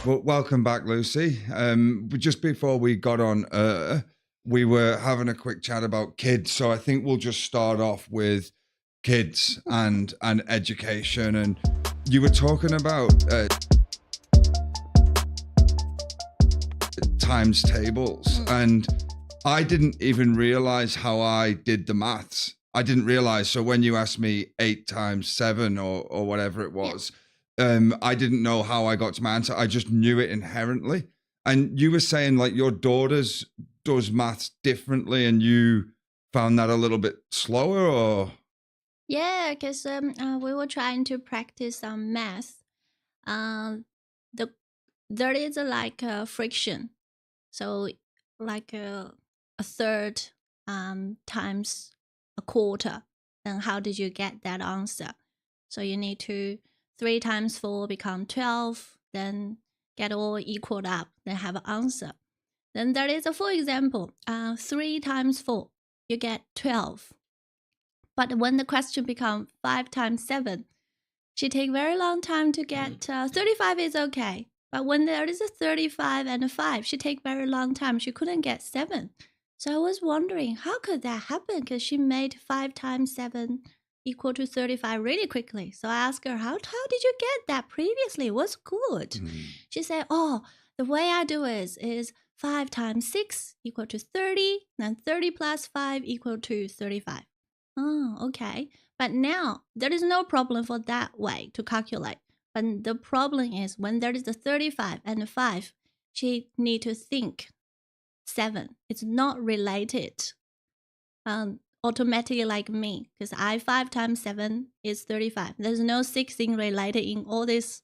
Well, welcome back, Lucy. Just before we got on we were having a quick chat about kids. So I think we'll just start off with kids and education. And you were talking about times tables. And I didn't even realize how I did the maths. I didn't realize. So when you asked me 8 times 7 or whatever it was, I didn't know how I got to my answer. I just knew it inherently. And you were saying like your daughter's does maths differently and you found that a little bit slower, or? Yeah, because we were trying to practice some math. The there is like a friction, so like a third times a quarter. Then how did you get that answer? So you need to 3 times 4 become 12, then get all equaled up, then have an answer. Then there is a for example, 3 times 4, you get 12. But when the question becomes 5 times 7, she take very long time to get 35 is okay. But when there is a 35 and a 5, she take very long time. She couldn't get 7. So I was wondering, how could that happen? Because she made 5 times 7 equal to 35 really quickly. So I asked her, how did you get that previously? It was good. She said, oh, the way I do it is 5 times 6 equal to 30, then 30 plus 5 equal to 35. Oh, okay. But now there is no problem for that way to calculate. But the problem is when there is a 35 and a 5, she need to think 7. It's not related automatically like me, because 5 times 7 is 35. There's no 6 thing related in all this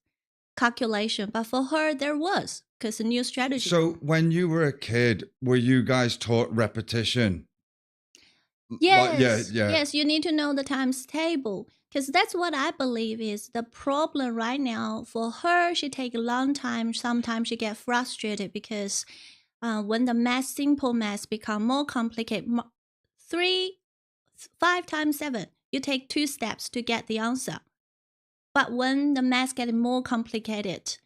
calculation. But for her, there was, because a new strategy. So when you were a kid, were you guys taught repetition? Yes, yes, you need to know the times table, because that's what I believe is the problem right now. For her, she take a long time. Sometimes she get frustrated because when the simple math become more complicated, 5 times 7, you take 2 steps to get the answer. But when the math get more complicated,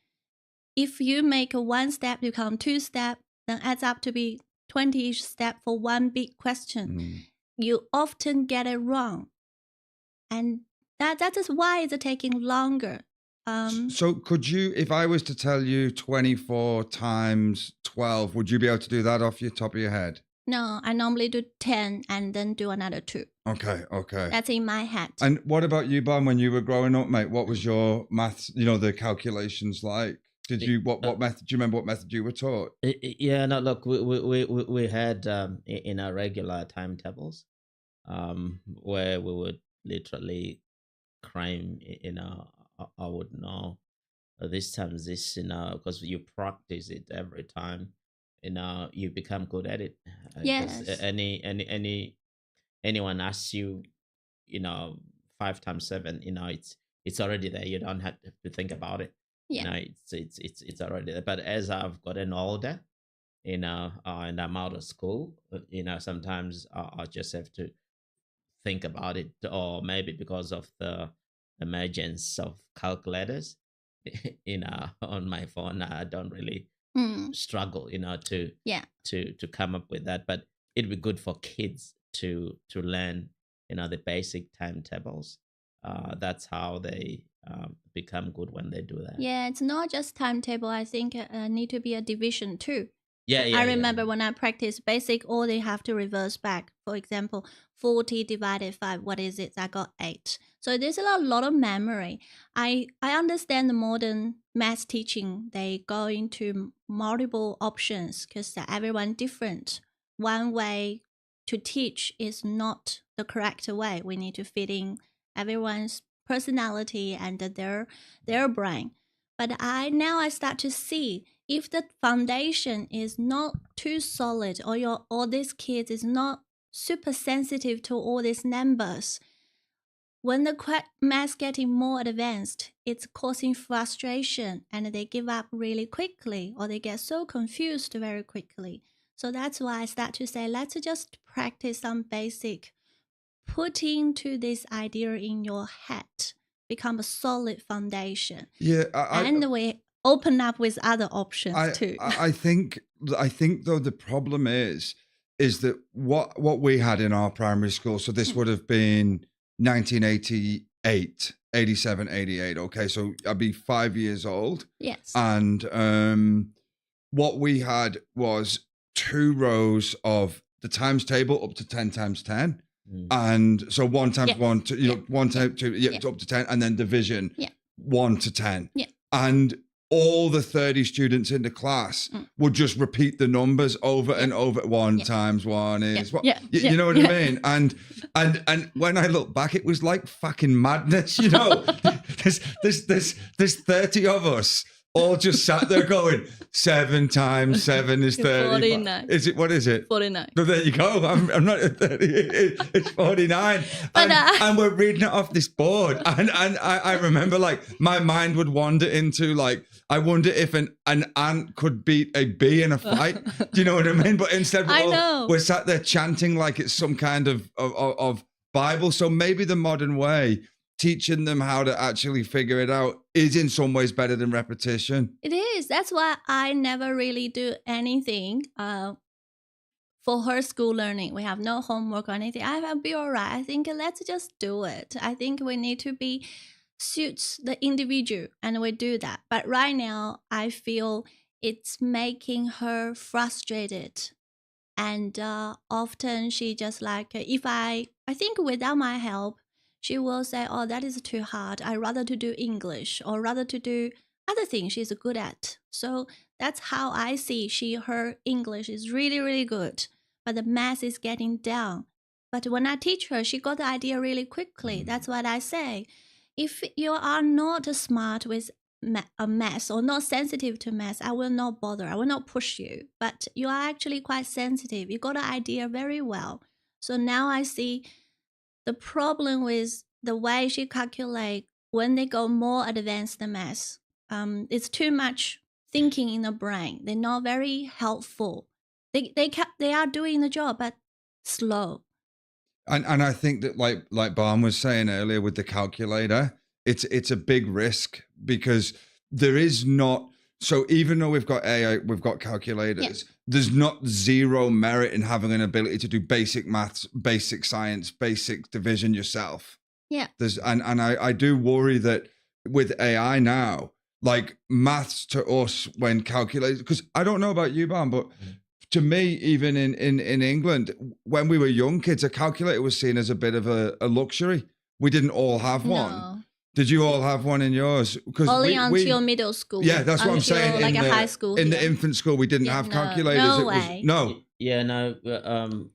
if you make a 1 step become 2 step, then adds up to be 20 step for one big question. You often get it wrong, and that is why it's taking longer. So could you, if I was to tell you 24 times 12, would you be able to do that off your top of your head? No, I normally do 10 and then do another 2. Okay. That's in my head. And what about you, Ban, when you were growing up, mate? What was your maths, the calculations like? Did you, what method, do you remember what method you were taught? Yeah, no, look, we had in our regular timetables, where we would literally cram, I would know this time this, because you practice it every time, you become good at it. 'Cause Yes. anyone asks you, 5 times 7, it's already there. You don't have to think about it. Yeah. It's already there. But as I've gotten older, and I'm out of school, sometimes I just have to think about it, or maybe because of the emergence of calculators, on my phone, I don't really struggle, to come up with that. But it'd be good for kids to learn, the basic timetables. That's how they become good when they do that. Yeah, it's not just timetable. I think need to be a division too. Yeah. I remember when I practice basic, all they have to reverse back. For example, 40 divided 5, what is it? I got 8. So there's a lot of memory. I understand the modern math teaching. They go into multiple options because everyone different. One way to teach is not the correct way. We need to fit in everyone's personality and their brain. But I start to see if the foundation is not too solid, or this kid is not super sensitive to all these numbers, when the math getting more advanced, it's causing frustration and they give up really quickly, or they get so confused very quickly. So that's why I start to say, let's just practice some basic, put into this idea in your head, become a solid foundation. Yeah. And we open up with other options too. I think though the problem is that what we had in our primary school, so this would have been 1988, 87, 88. Okay, so I'd be 5 years old. Yes. And what we had was 2 rows of the times table up to 10 times 10. And so 1 times 1, to, 1 times 2, up to 10, and then division 1 to 10. Yeah. And all the 30 students in the class would just repeat the numbers over and over. 1 times 1 is what you know what I mean? And when I look back, it was like fucking madness, you know. there's 30 of us all just sat there going, 7 times 7 is 30. 49. Is it, what is it? 49. No, there you go. I'm not at 30. It's 49. But, and we're reading it off this board. And I remember, like, my mind would wander into, like, I wonder if an ant could beat a bee in a fight. Do you know what I mean? But instead, we're sat there chanting like it's some kind of Bible. So maybe the modern way, teaching them how to actually figure it out, is in some ways better than repetition. It is. That's why I never really do anything for her school learning. We have no homework or anything. I'll be all right. I think let's just do it. I think we need to suits the individual, and we do that. But right now, I feel it's making her frustrated. And often she just like, if I think without my help, she will say, oh, that is too hard. I'd rather to do English or rather to do other things she's good at. So that's how I see her English is really, really good, but the math is getting down. But when I teach her, she got the idea really quickly. That's what I say. If you are not smart with a math or not sensitive to math, I will not bother. I will not push you. But you are actually quite sensitive. You got the idea very well. So now I see the problem with the way she calculates when they go more advanced math. It's too much thinking in the brain. They're not very helpful. They are doing the job, but slow. And I think that like Barn was saying earlier with the calculator, it's a big risk because there is not. So even though we've got AI, we've got calculators, there's not zero merit in having an ability to do basic maths, basic science, basic division yourself. Yeah. And I do worry that with AI now, like maths to us when calculated, because I don't know about you, Barn, but to me, even in England, when we were young kids, a calculator was seen as a bit of a luxury. We didn't all have one. No. Did you all have one in yours? Only until middle school. Yeah, that's what I'm saying. Like a high school. In the infant school, we didn't have calculators. No way. Yeah, no.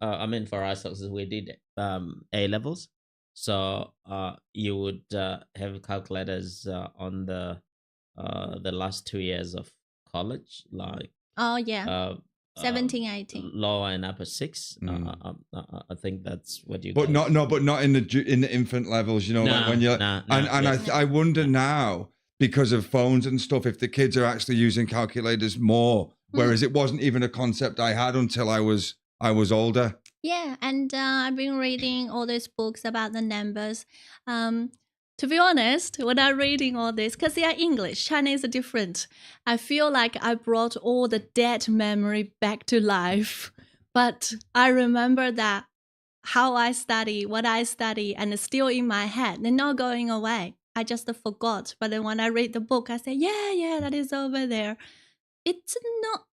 I mean, for us, we did A levels, so you would have calculators on the last 2 years of college, like. Oh yeah. 17, 18. Lower and upper 6. I think that's what you. But not in the infant levels. You know, like when you're. I wonder now, because of phones and stuff, if the kids are actually using calculators more, whereas it wasn't even a concept I had until I was older. Yeah, and I've been reading all these books about the numbers. To be honest, when I'm reading all this, because they are English, Chinese are different, I feel like I brought all the dead memory back to life. But I remember that how I study, what I study, and it's still in my head. They're not going away. I just forgot. But then when I read the book, I say, yeah, that is over there. It's not,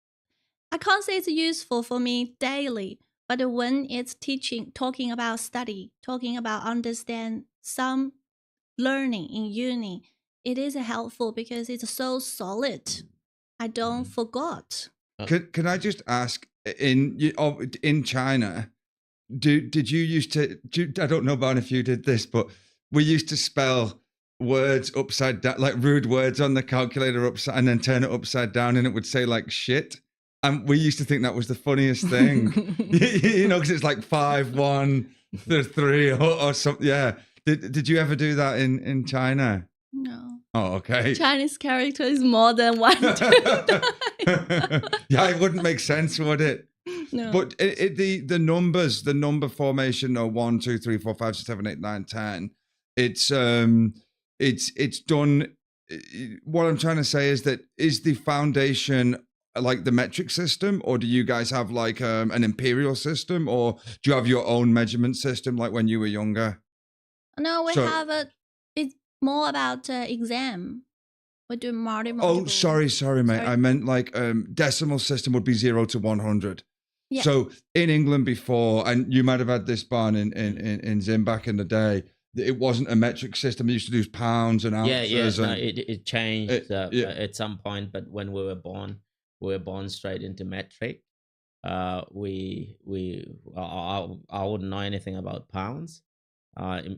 I can't say it's useful for me daily, but when it's teaching, talking about study, talking about understand some learning in uni, it is helpful because it's so solid. I don't forgot. Can I just ask, in China, did you used to? I don't know about if you did this, but we used to spell words upside down, like rude words on the calculator upside, and then turn it upside down, and it would say like shit. And we used to think that was the funniest thing, you know, because it's like 5, 1, 3 or something. Yeah. Did you ever do that in China? No. Oh, okay. Chinese character is more than 1, 2, 9. Yeah, it wouldn't make sense, would it? No. But the numbers, the number formation, 1, 2, 3, 4, 5, 6, 7, 8, 9, 10. It's done what I'm trying to say is that is the foundation like the metric system, or do you guys have like an imperial system, or do you have your own measurement system like when you were younger? No, we So, have a. It's more about exam. We do multiple. oh, sorry, mate. Sorry. I meant like decimal system would be 0 to 100. Yeah. So in England before, and you might have had this barn in Zim back in the day, it wasn't a metric system. They used to do pounds and ounces. No, And it changed yeah. at some point, but when we were born straight into metric. I wouldn't know anything about pounds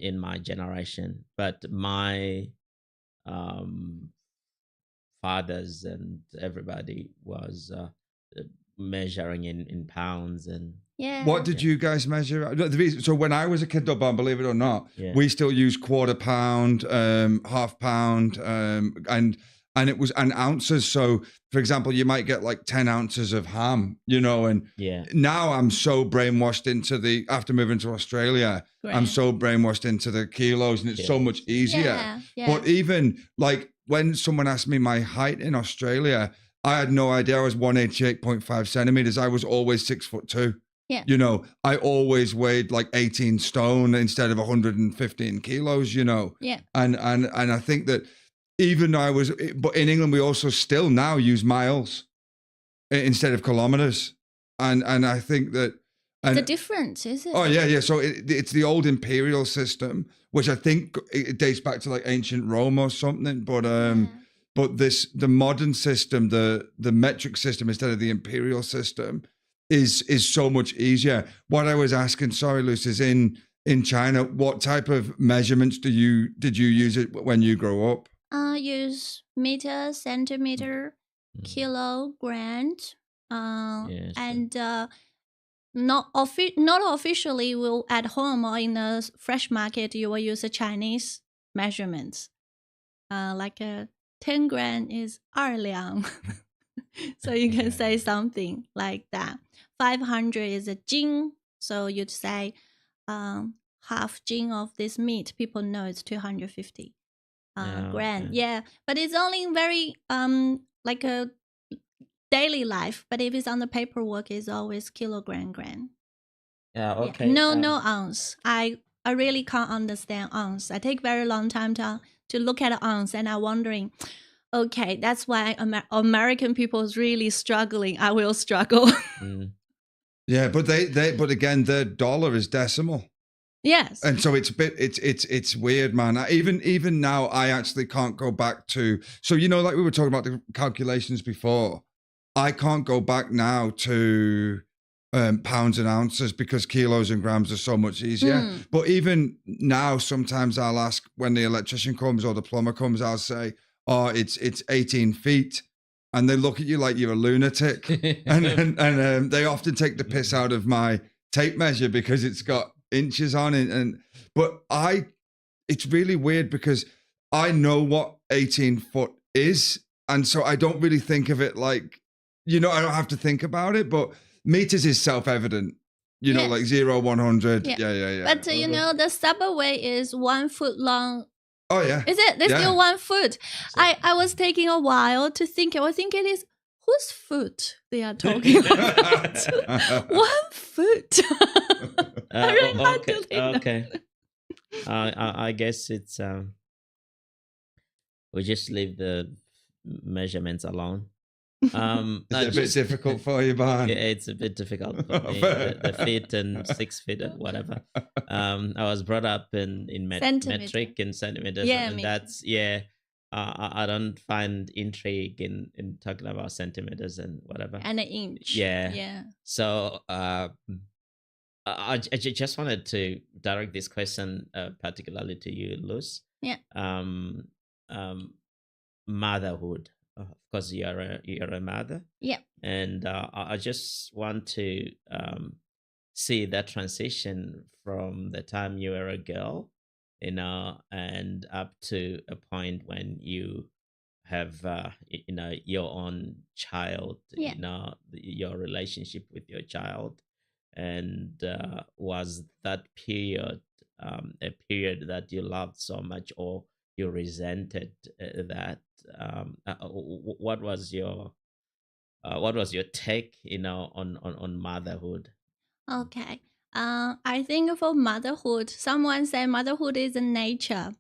in my generation, but my fathers and everybody was measuring in pounds. And Yeah. What did you guys measure? So when I was a kid, though, Bon, believe it or not, we still use quarter pound, half pound, and it was an ounces. So, for example, you might get like 10 ounces of ham, and now I'm so brainwashed into after moving to Australia, I'm so brainwashed into the kilos, and it's so much easier. But even like when someone asked me my height in Australia, I had no idea. I was 188.5 centimeters. I was always 6'2". Yeah. I always weighed like 18 stone instead of 115 kilos, Yeah. And I think that even though but in England, we also still now use miles instead of kilometers. And I think that. It's a difference, is it? Oh, yeah. So it's the old imperial system, which I think it dates back to like ancient Rome or something. But but the modern system, the metric system instead of the imperial system is so much easier. What I was asking, sorry, Luce, is in China, what type of measurements did you use it when you grow up? Use meter, centimeter, kilogram, and not officially. Will at home or in a fresh market, you will use a Chinese measurements. Like a 10 gram is 2 两. So you can say something like that. 500 is a jing. So you'd say half jing of this meat. People know it's 250 gram. Yeah, but it's only very like a daily life. But if it's on the paperwork, it's always kilogram. Yeah. Okay. No ounce. I really can't understand ounce. I take very long time to look at ounce, and I'm wondering. Okay, that's why American people is really struggling. I will struggle. Yeah, but but again, their dollar is decimal. Yes, and so it's weird, man. Even now, I actually can't go back to. So like we were talking about the calculations before, I can't go back now to pounds and ounces because kilos and grams are so much easier. But even now, sometimes I'll ask when the electrician comes or the plumber comes, I'll say, "Oh, it's 18 feet," and they look at you like you're a lunatic, and they often take the piss out of my tape measure because it's got inches on it. But it's really weird because I know what 18 foot is, and so I don't really think of it like, I don't have to think about it. But meters is self-evident, like 0, 100. Yeah. But the subway is 1 foot long. Oh yeah. Is it? There's still 1 foot. I was taking a while to think. I was thinking it is whose foot they are talking about. 1 foot. Okay. I guess it's we just leave the measurements alone. Is it a bit difficult for you, Barn? Yeah, it's a bit difficult for me. The feet and 6 feet and whatever. I was brought up in metric and centimeters, and that's I don't find intrigue in talking about centimeters and whatever. And an inch. Yeah. So I just wanted to direct this question particularly to you, Luz. Yeah. Motherhood. Of course, you're a mother. Yeah. And I just want to see that transition from the time you were a girl, and up to a point when you have your own child. Your relationship with your child, and was that period a period that you loved so much, or you resented that. What was your take, on motherhood? Okay. I think for motherhood, someone said motherhood is a nature.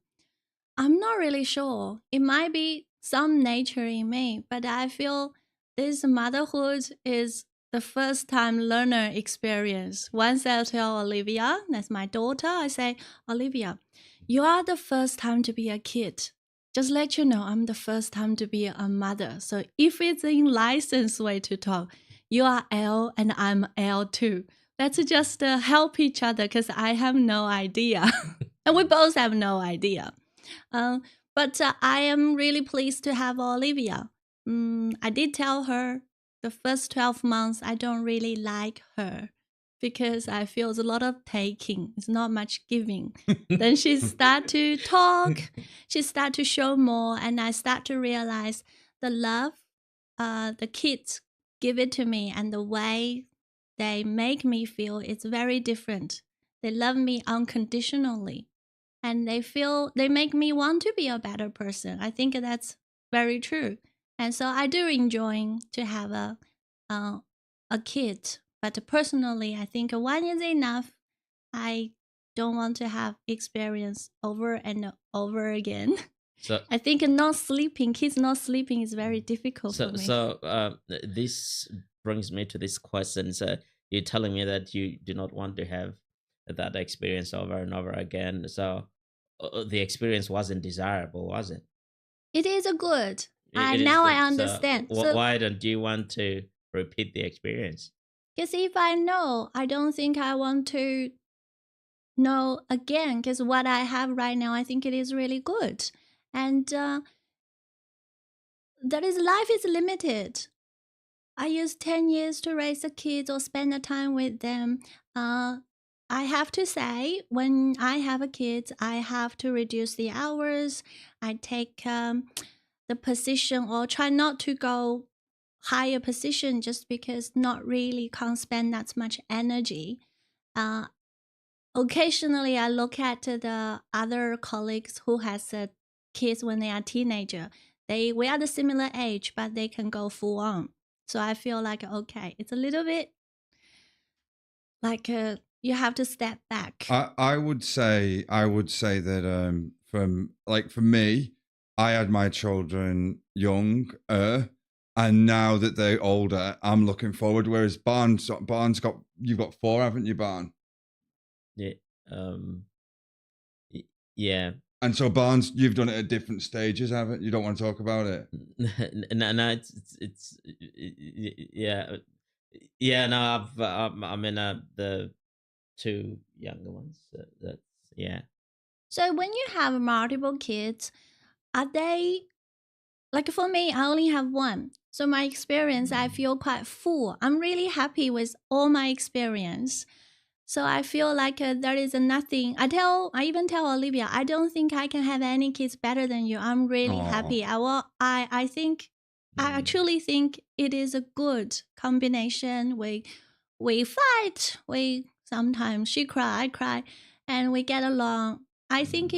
I'm not really sure. It might be some nature in me, but I feel this motherhood is the first time learner experience. Once I tell Olivia, that's my daughter, I say, Olivia, you are the first time to be a kid. Just let you know, I'm the first time to be a mother. So if it's in licensed way to talk, you are L and I'm L too. Let's just help each other because I have no idea. And we both have no idea. But I am really pleased to have Olivia. I did tell her the first 12 months I don't really like her because I feel there's a lot of taking. It's not much giving. Then she start to talk. She start to show more. And I start to realize the love the kids give it to me and the way they make me feel is very different. They love me unconditionally. And they make me want to be a better person. I think that's very true. And so I do enjoy to have a kid, but personally I think one is enough. I don't want to have experience over and over again. So I think kids not sleeping is very difficult for me. this brings me to this question. So you're telling me that you do not want to have that experience over and over again. So the experience wasn't desirable, was it? It is a good. It is Now good. I understand. So Why don't you want to repeat the experience? because if I know, I don't think I want to know again. Because what I have right now, I think it is really good. And life is limited. I use 10 years to raise the kids or spend the time with them. I have to say, when I have a kid, I have to reduce the hours. I take the position or try not to go higher position just because not really can't spend that much energy. Occasionally, I look at the other colleagues who has kids when they are teenager. We are the similar age, but they can go full on. So I feel like, okay, it's a little bit like you have to step back. I would say that for me, I had my children young, and now that they're older, I'm looking forward. Whereas you've got 4, haven't you, Barn? Yeah. Yeah. And so Barnes, you've done it at different stages, haven't you? You don't want to talk about it? No, it's yeah. Yeah, no, I'm in the 2 younger ones. That's yeah. So when you have multiple kids, are they like for me? I only have one. So my experience, I feel quite full. I'm really happy with all my experience. So I feel like there is nothing. I even tell Olivia, I don't think I can have any kids better than you. I'm really happy. I think I actually think it is a good combination. We fight. Sometimes she cry, I cry, and we get along. I think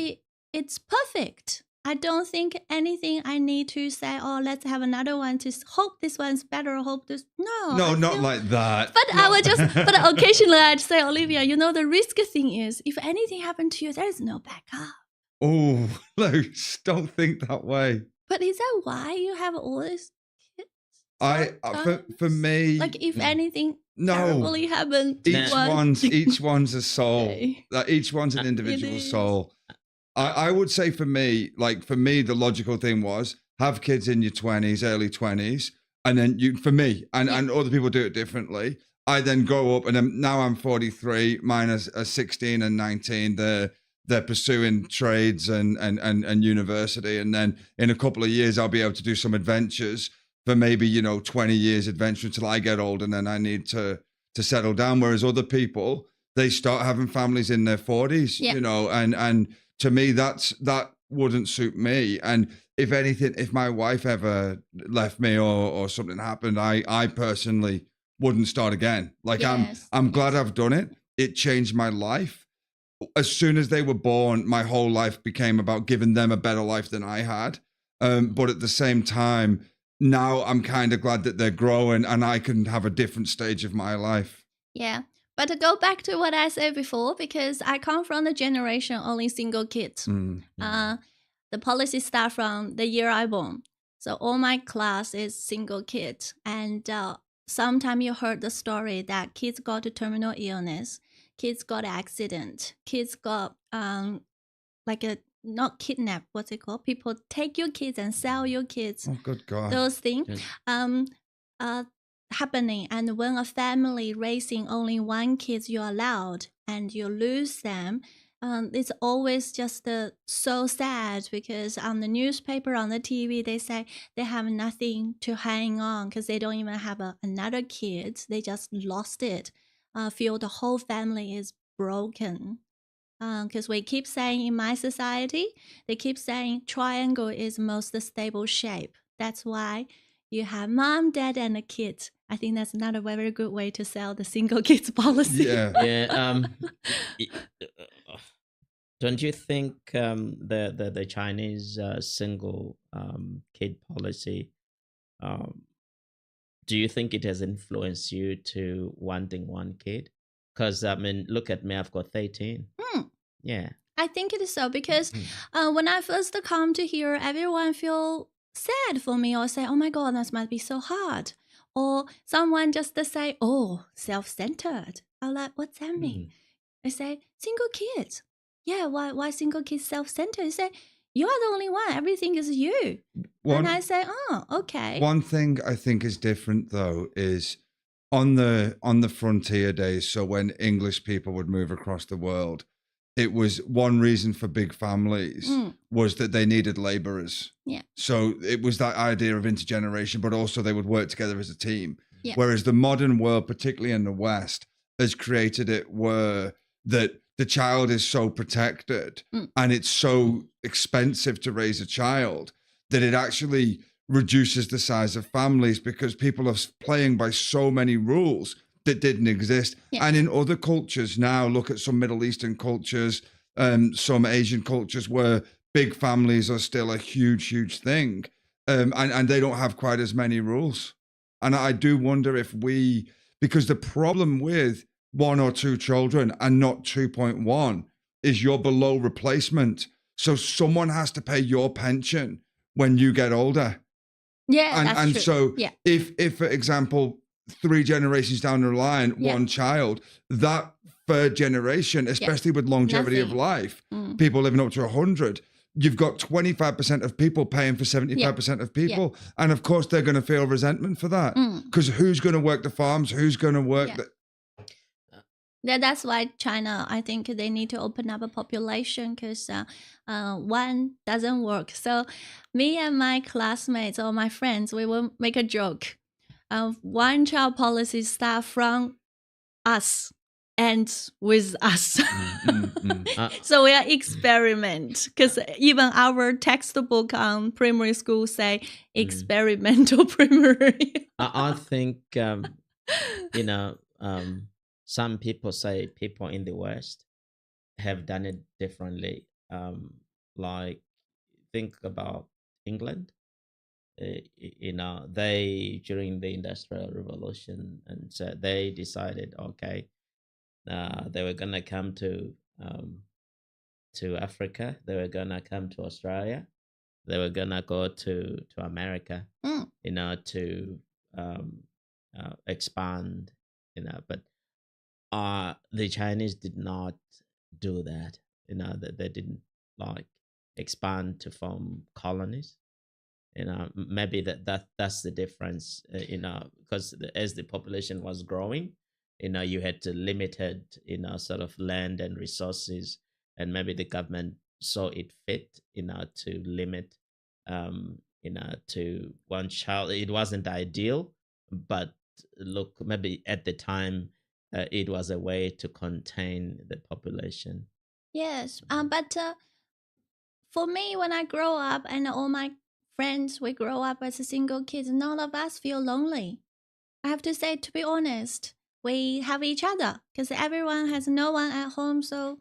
it's perfect. I don't think anything I need to say, oh, let's have another one to hope this one's better, hope this. No, not like that. But I would but occasionally I'd say, Olivia, the risk thing is if anything happened to you, there's no backup. Oh, Luce, don't think that way. But is that why you have all this kids? For me, like if anything terribly happened, each one's a soul. Okay. Like each one's an individual soul. I would say for me, the logical thing was have kids in your 20s, early 20s. And then and other people do it differently. I then grow up and now I'm 43, mine are 16 and 19. They're pursuing trades and university. And then in a couple of years, I'll be able to do some adventures for maybe, 20 years adventure until I get old and then I need to settle down. Whereas other people, they start having families in their 40s, and to me, that wouldn't suit me. And if anything, if my wife ever left me or something happened, I personally wouldn't start again. I'm glad I've done it. It changed my life. as soon as they were born, my whole life became about giving them a better life than I had. But at the same time, now I'm kind of glad that they're growing and I can have a different stage of my life. Yeah. But to go back to what I said before, because I come from the generation only single kids. The policy start from the year I born. So all my class is single kids. And sometime you heard the story that kids got a terminal illness, kids got accident, kids got like a not kidnap, what's it called? People take your kids and sell your kids. Oh, good God. Those things happening. And when a family raising only one kid, you're allowed and you lose them. It's always just so sad because on the newspaper, on the TV, they say they have nothing to hang on because they don't even have another kid. They just lost it. Feel the whole family is broken. Because we keep saying in my society, they keep saying triangle is most stable shape. That's why you have mom, dad, and a kid. I think that's not a very good way to sell the single kids policy. Yeah. Don't you think the Chinese single kid policy, do you think it has influenced you to wanting one kid? Because I mean, look at me, I've got 13. Yeah. I think it is so because when I first come to here, everyone feel sad for me or say, oh my God, that must be so hard. Or someone just say, oh, self-centered. I'm like, what's that mean? I say, single kids. Yeah, why single kids self-centered? They say, you are the only one. Everything is you. And I say, oh, okay. One thing I think is different though is on the frontier days. So when English people would move across the world, it was one reason for big families was that they needed laborers. Yeah. So it was that idea of intergeneration, but also they would work together as a team. Yeah. Whereas the modern world, particularly in the West, has created it where that the child is so protected and it's so expensive to raise a child that it actually reduces the size of families because people are playing by so many rules that didn't exist. Yeah. And in other cultures now, look at some Middle Eastern cultures, some Asian cultures where big families are still a huge, huge thing. And they don't have quite as many rules. And I do wonder if because the problem with 1 or 2 children and not 2.1 is you're below replacement. So someone has to pay your pension when you get older. Yeah, that's and true. So if, for example, 3 generations down the line, 1 child, that 3rd generation, especially with longevity of life, people living up to 100, you've got 25% of people paying for 75% of people. And of course, they're going to feel resentment for that because who's going to work the farms? Who's going to work that's why China, I think they need to open up a population because one doesn't work. So me and my classmates or my friends, we will make a joke. One child policy start from us and with us. So we are experiment because even our textbook on primary school say experimental primary. I think, some people say people in the West have done it differently. Like think about England. They during the Industrial Revolution, and so they decided, okay, they were gonna come to Africa, they were gonna come to Australia, they were gonna go to America, to expand, but the Chinese did not do that. They didn't like expand to form colonies. Maybe that's the difference. Because as the population was growing, you had to limited, sort of land and resources, and maybe the government saw it fit, to limit, to 1 child. It wasn't ideal, but look, maybe at the time, it was a way to contain the population. Yes, but for me, when I grow up and all my friends, we grow up as a single kids, none of us feel lonely. I have to say, to be honest, we have each other because everyone has no one at home. So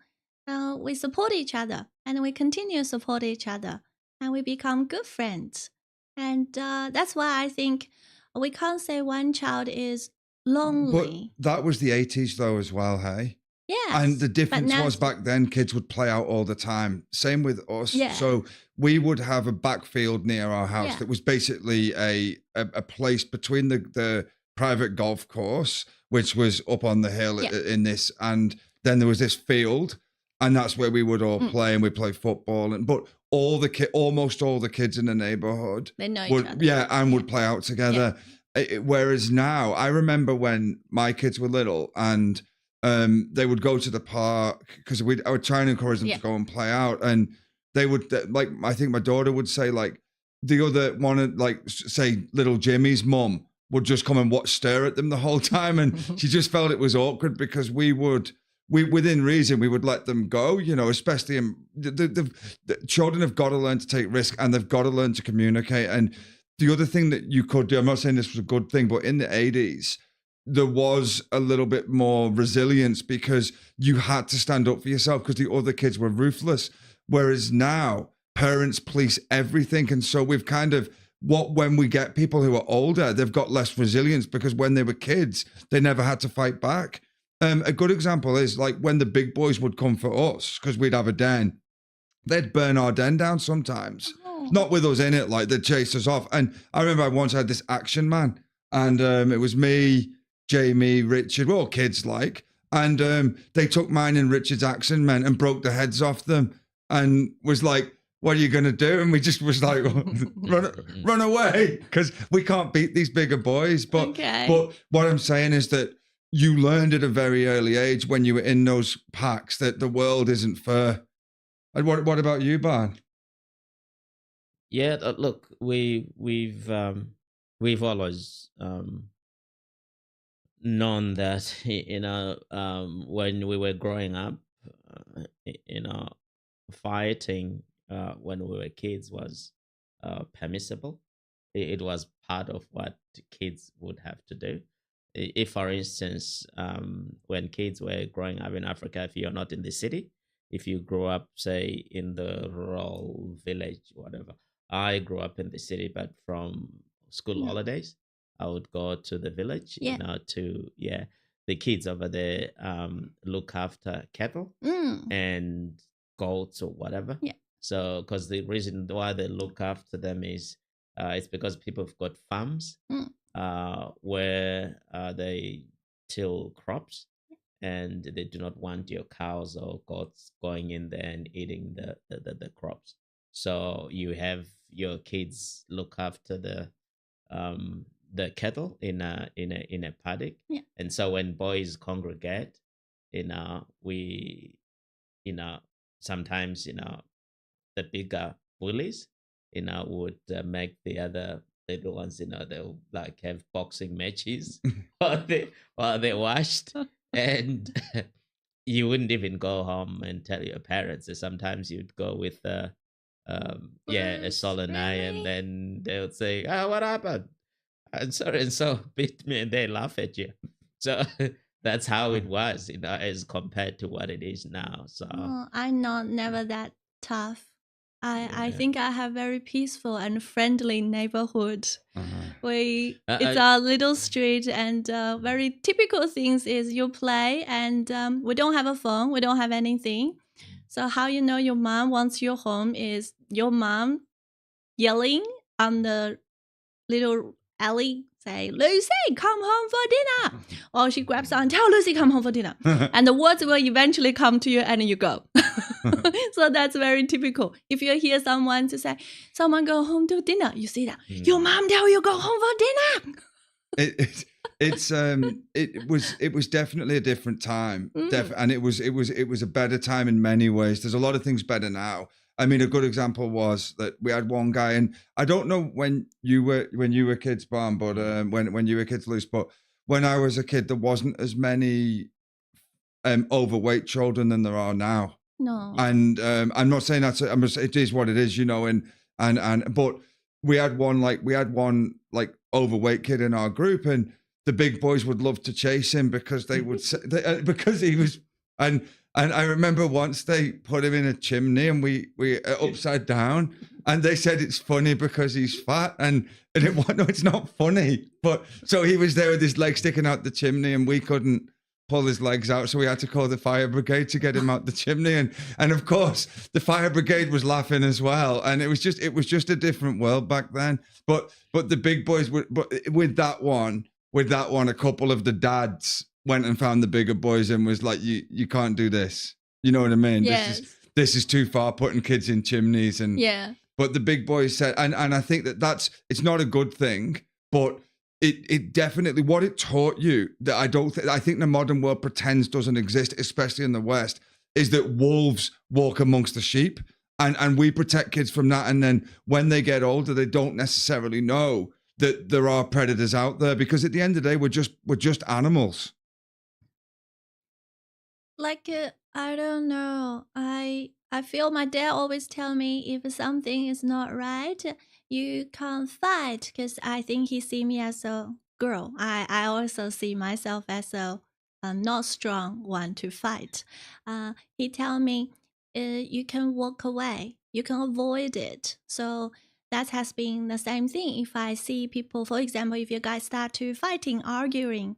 we support each other, and we continue to support each other, and we become good friends. And that's why I think we can't say one child is But lonely. that was the 80s though as well, hey? And Yes, the but difference now was back then kids would play out all the time. Same with us. Yeah. So we would have a backfield near our house Yeah. that was basically a place between the private golf course, which was up on the hill Yeah. in this, and then there was this field, and that's where we would all play, and we play football. And but almost all the kids in the neighborhood they know would each other. and would play out together. Whereas now, I remember when my kids were little and they would go to the park because I would try and encourage them Yeah. to go and play out, and they would like, I think my daughter would say like the other one, like say little Jimmy's mum would just come and stare at them the whole time, and she just felt it was awkward because we within reason we would let them go, you know, especially the children have got to learn to take risk, and they've got to learn to communicate. And the other thing that you could do, I'm not saying this was a good thing, but in the 80s there was a little bit more resilience because you had to stand up for yourself because the other kids were ruthless. Whereas now parents police everything. And so we've kind of, when we get people who are older, they've got less resilience because when they were kids, they never had to fight back. A good example is like when the big boys would come for us because we'd have a den, they'd burn our den down sometimes. Oh. Not with us in it, like they'd chase us off. And I remember I once had this action man, and it was me, Jamie, Richard, we're all kids like, and they took mine and Richard's action men and broke the heads off them and was like, what are you going to do? And we just was like, run away because we can't beat these bigger boys. But what I'm saying is that you learned at a very early age when you were in those packs that the world isn't fair. And what about you, Barn? Yeah, look, we've always known that when we were growing up, fighting when we were kids was permissible. It was part of what kids would have to do. If, for instance, when kids were growing up in Africa, if you're not in the city, if you grew up, say, in the rural village, whatever. I grew up in the city, but from school holidays, I would go to the village, the kids over there look after cattle and goats or whatever. Yeah. So, because the reason why they look after them is it's because people have got farms where they till crops, and they do not want your cows or goats going in there and eating the crops. So you have your kids look after the cattle in a paddock. Yeah. And so when boys congregate, we sometimes the bigger bullies would make the other little ones, they'll like have boxing matches while they washed. And you wouldn't even go home and tell your parents. So sometimes you'd go with a sullen eye, and then they'll say, "Oh, what happened? And so beat me," and they laugh at you. So that's how it was, as compared to what it is now. So I'm never that tough. I Yeah. think I have very peaceful and friendly neighborhood. It's I- a little street, and very typical things is you play, and we don't have a phone, we don't have anything. So how you know your mom wants you home is your mom yelling on the little alley, say, "Lucy, come home for dinner." Or she grabs on, "Tell Lucy come home for dinner." And the words will eventually come to you, and you go. So that's very typical. If you hear someone to say, "Someone go home to dinner," you see that. Your mom tell you go home for dinner. It was definitely a different time, Mm. and it was a better time in many ways. There's a lot of things better now. I mean, a good example was that we had one guy, and I don't know when you were kids, Barn, but when you were kids, Luce, but when I was a kid, there wasn't as many overweight children than there are now. No. And I'm not saying it is what it is, but we had one overweight kid in our group, and the big boys would love to chase him because they would say, because he was, and And I remember once they put him in a chimney and we upside down, and they said it's funny because he's fat, and it no, it's not funny. But so he was there with his leg sticking out the chimney, and we couldn't pull his legs out, so we had to call the fire brigade to get him out the chimney. And of course, the fire brigade was laughing as well. And it was just a different world back then. But the big boys were, but with that one, a couple of the dads went and found the bigger boys and was like, you can't do this. You know what I mean? Yes. This is too far, putting kids in chimneys. And Yeah. but the big boys said, and I think it's not a good thing, but it definitely, what it taught you that I think the modern world pretends doesn't exist, especially in the West, is that wolves walk amongst the sheep, and we protect kids from that. And then when they get older, they don't necessarily know that there are predators out there, because at the end of the day, we're just animals. Like I don't know. I feel my dad always tell me if something is not right, you can't fight, because I think he see me as a girl. I also see myself as a not strong one to fight. He tell me you can walk away, you can avoid it. So that has been the same thing. If I see people, for example, if you guys start to fighting, arguing,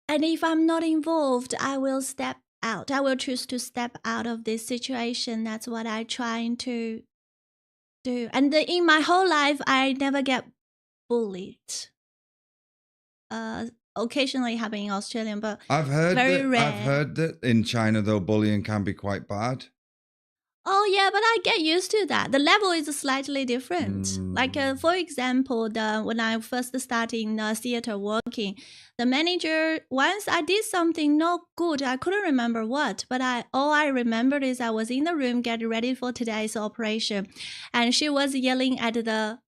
and if I'm not involved, I will step out. I will choose to step out of this situation. That's what I'm trying to do. And in my whole life, I never get bullied. Occasionally happen in Australia, but I've heard very rare. I've heard that in China, though, bullying can be quite bad. Oh yeah, but I get used to that. The level is slightly different. Like for example, when I first started in theater working, the manager, once I did something not good, I couldn't remember what, but all I remembered is I was in the room getting ready for today's operation, and she was yelling at the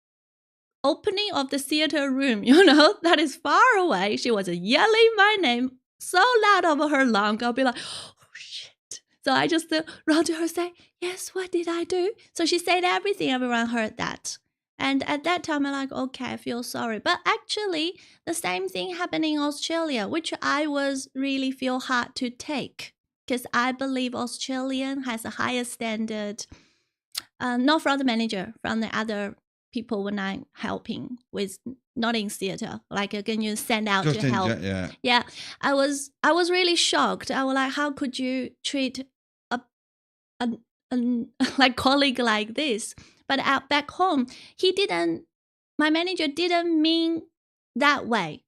opening of the theater room, that is far away. She was yelling my name so loud over her lung. I'll be like, oh shit. So I just run to her and say, yes, what did I do? So she said everything. Everyone heard that. And at that time, I'm like, okay, I feel sorry. But actually, the same thing happened in Australia, which I was really feel hard to take, because I believe Australian has a higher standard, not from the manager, from the other people when I'm helping with, not in theater, like can you send out Just to help? Yeah. I was really shocked. I was like, how could you treat a like colleague like this? But back home, my manager didn't mean that way.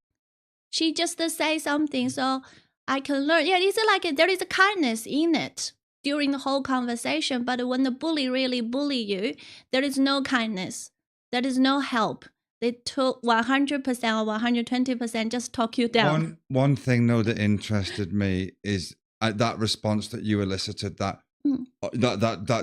She just say something so I can learn. Yeah, it's like there is a kindness in it during the whole conversation. But when the bully really bully you, there is no kindness. There is no help. They took 100% or 120% just talk you down. One thing though that interested me is that response that you elicited, that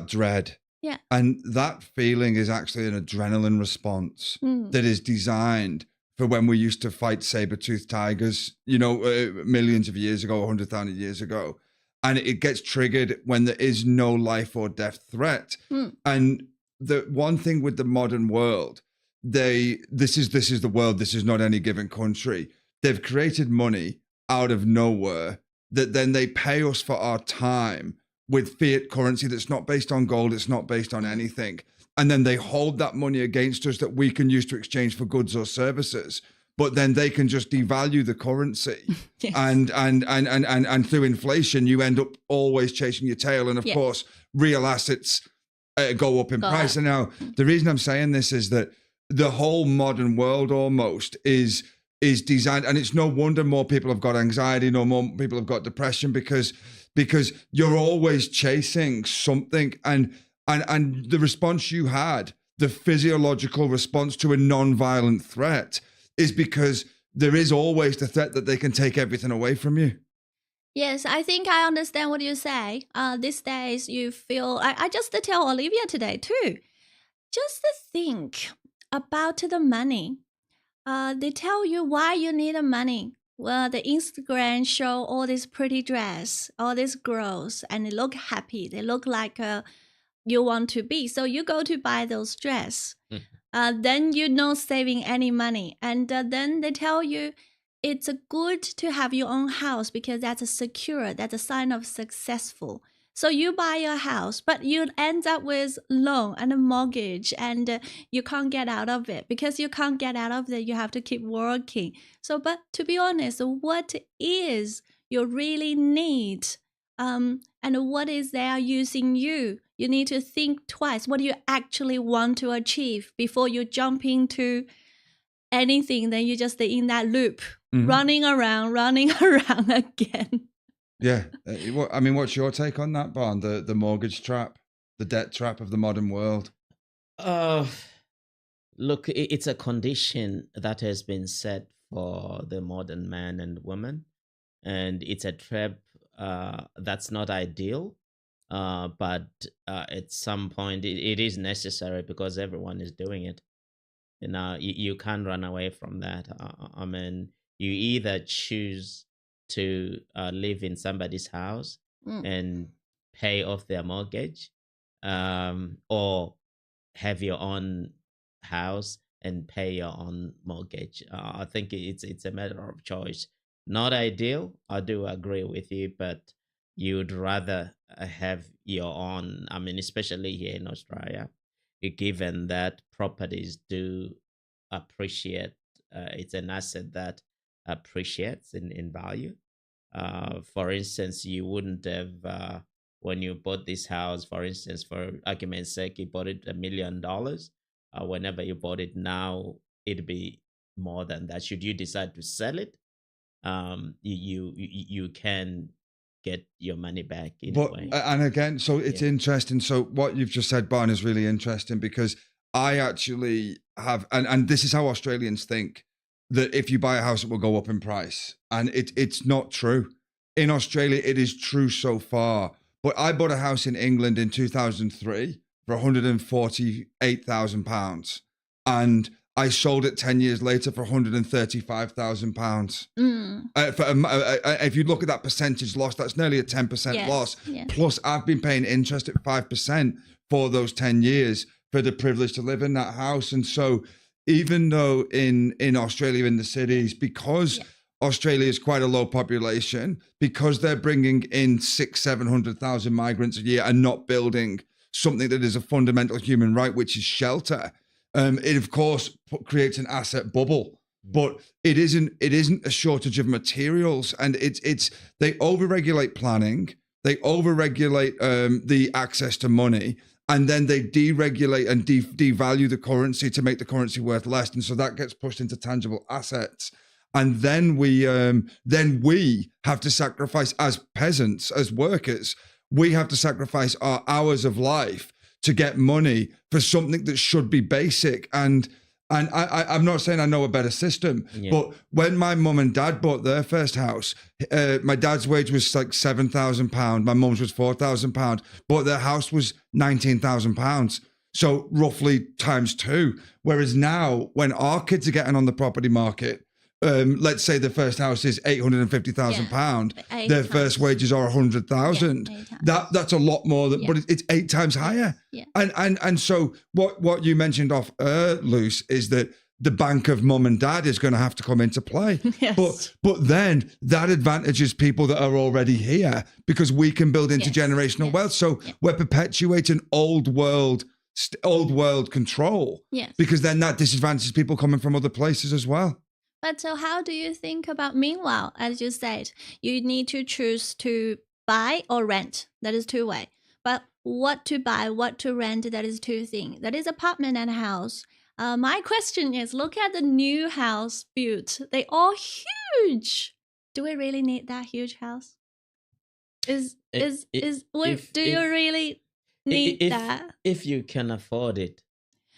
dread. Yeah. And that feeling is actually an adrenaline response that is designed for when we used to fight saber-toothed tigers, millions of years ago, 100,000 years ago. And it gets triggered when there is no life or death threat. And the one thing with the modern world, this is the world, this is not any given country. They've created money out of nowhere that then they pay us for our time with fiat currency that's not based on gold, it's not based on anything. And then they hold that money against us that we can use to exchange for goods or services. But then they can just devalue the currency. Yes. And through inflation, you end up always chasing your tail. And of course, real assets go up in price. And now the reason I'm saying this is that the whole modern world almost is designed, and it's no wonder more people have got anxiety, no more people have got depression, because you're always chasing something. And the response you had, the physiological response to a non-violent threat, is because there is always the threat that they can take everything away from you. Yes, I think I understand what you say. These days you feel, I just tell Olivia today too, just think about the money. They tell you why you need the money. Well, the Instagram show all this pretty dress, all these girls, and they look happy. They look like you want to be. So you go to buy those dress. Then you're not saving any money. And then they tell you, it's a good to have your own house because that's a secure, that's a sign of successful. So you buy a house, but you end up with loan and a mortgage, and you can't get out of it. Because you can't get out of it, you have to keep working. So, but to be honest, what is you really need, and what is they are using you? You need to think twice. What do you actually want to achieve before you jump into anything? Then you just in that loop, running around again. Yeah. I mean, what's your take on that, Barn? The mortgage trap, the debt trap of the modern world? Look, it's a condition that has been set for the modern man and woman, and it's a trap that's not ideal. But at some point, it is necessary because everyone is doing it. You can't run away from that. I mean, you either choose to live in somebody's house and pay off their mortgage, or have your own house and pay your own mortgage. I think it's a matter of choice. Not ideal. I do agree with you, but you'd rather have your own. I mean, especially here in Australia, given that properties do appreciate. It's an asset that appreciates in value. For instance, you wouldn't have when you bought this house, for instance, for argument's sake, you bought it $1 million. Whenever you bought it now, it'd be more than that. Should you decide to sell it, you can get your money back in a way. And again, so it's interesting. So what you've just said, Barn, is really interesting because I actually have, and this is how Australians think, that if you buy a house, it will go up in price. And it's not true. In Australia, it is true so far. But I bought a house in England in 2003 for £148,000. And I sold it 10 years later for £135,000. If you look at that percentage loss, that's nearly a 10% loss. Yes. Plus, I've been paying interest at 5% for those 10 years for the privilege to live in that house. And so even though in Australia, in the cities, because Australia is quite a low population, because they're bringing in 600,000-700,000 migrants a year and not building something that is a fundamental human right, which is shelter, it of course creates an asset bubble. But it isn't a shortage of materials, and it's they overregulate planning, they overregulate the access to money, and then they deregulate and devalue the currency to make the currency worth less, and so that gets pushed into tangible assets. And then we have to sacrifice, as peasants, as workers, we have to sacrifice our hours of life to get money for something that should be basic. And I'm not saying I know a better system, but when my mum and dad bought their first house, my dad's wage was like £7,000, my mum's was £4,000, but their house was £19,000. So roughly times two. Whereas now, when our kids are getting on the property market, let's say the first house is £850,000, their first wages are 100,000. That's a lot more than, but it's 8 times higher. And so what you mentioned off Luce is that the bank of mum and dad is going to have to come into play. But then that advantages people that are already here because we can build intergenerational wealth. So we're perpetuating old world control because then that disadvantages people coming from other places as well. But so how do you think about, meanwhile, as you said, you need to choose to buy or rent. That is two way. But what to buy, what to rent, that is two things. That is apartment and house. My question is, look at the new house built. They all huge. Do we really need that huge house? Do you really need that? If you can afford it.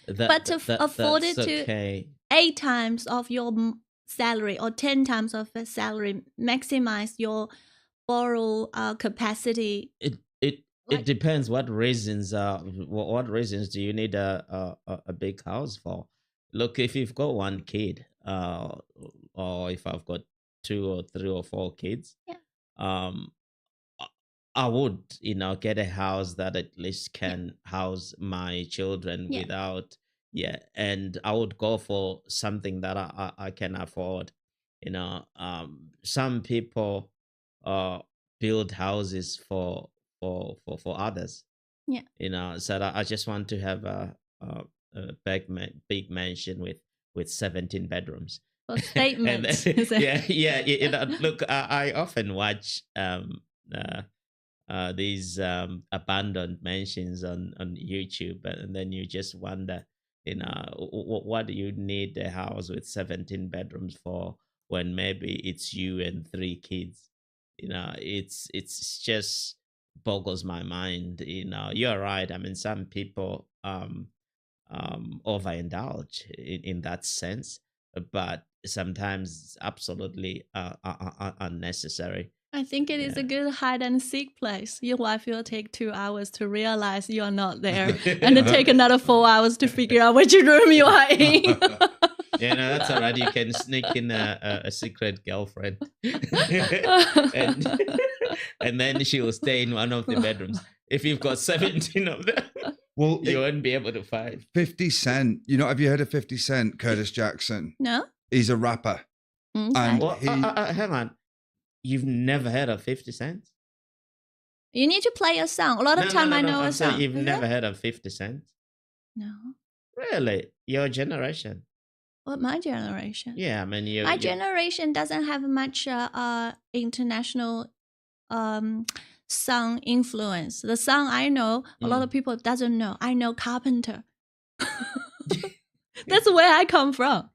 But to afford it to 8 times of your salary or 10 times of a salary, maximize your borrow capacity. It depends what reasons. What reasons do you need a big house for? Look, if you've got one kid, or if I've got 2 or 3 or 4 kids, I would, get a house that at least can house my children without. And I would go for something that I can afford. Some people build houses for others. Yeah. So that I just want to have a big mansion with 17 bedrooms. For And statements. then, look, I often watch these abandoned mansions on YouTube, and then you just wonder, what do you need a house with 17 bedrooms for when maybe it's you and three kids? It's just boggles my mind. You're right. I mean, some people overindulge in that sense, but sometimes absolutely unnecessary. I think it is a Yeah. good hide and seek place. Your wife will take 2 hours to realize you are not there, and then take another 4 hours to figure out which room you are in. That's all right. You can sneak in a secret girlfriend, and and then she will stay in one of the bedrooms. If you've got 17 of them, Well, you won't be able to find. 50 Cent, have you heard of 50 Cent, Curtis Jackson? No? He's a rapper. Okay. And Well, he, hang on. You've never heard of 50 Cent? You need to play a song. A lot of time I know I'm a saying song. you've Is never it? heard of 50 Cent? No. Really? Your generation? What, my generation? Yeah, I mean, My generation doesn't have much international song influence. The song I know, a lot of people doesn't know. I know Carpenter. That's where I come from.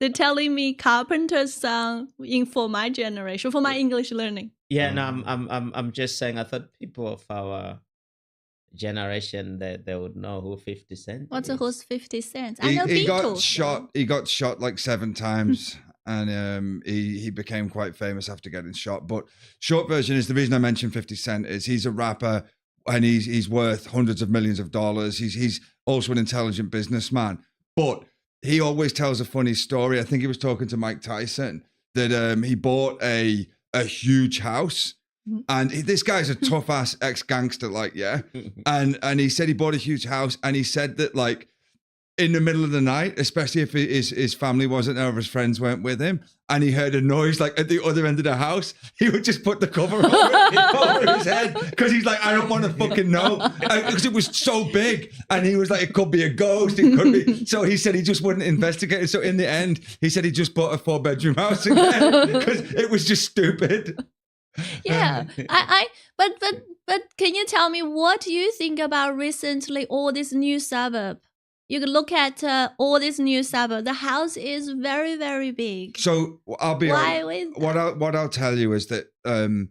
They're telling me Carpenter's song for my generation, for my English learning. Yeah, no, I'm just saying. I thought people of our generation that they would know who 50 Cent What's is. who's 50 cents? I he, know he Beatles. got shot. He got shot like 7 times, and he became quite famous after getting shot. But short version is, the reason I mentioned 50 Cent is he's a rapper, and he's worth hundreds of millions of dollars. He's also an intelligent businessman, but he always tells a funny story. I think he was talking to Mike Tyson that he bought a huge house. And this guy's a tough ass ex gangster, and he said he bought a huge house, and he said that in the middle of the night, especially if his family wasn't there or his friends weren't with him, and he heard a noise at the other end of the house, he would just put the cover over his head, because he's like, I don't want to fucking know, because it was so big, and he was like, it could be a ghost, it could be. So he said he just wouldn't investigate it. So in the end, he said he just bought a 4-bedroom house again because it was just stupid. Yeah, but can you tell me what you think about recently all this new suburb? You can look at all this new suburb. The house is very, very big. So I'll be Why honest, with that? what I'll tell you is that in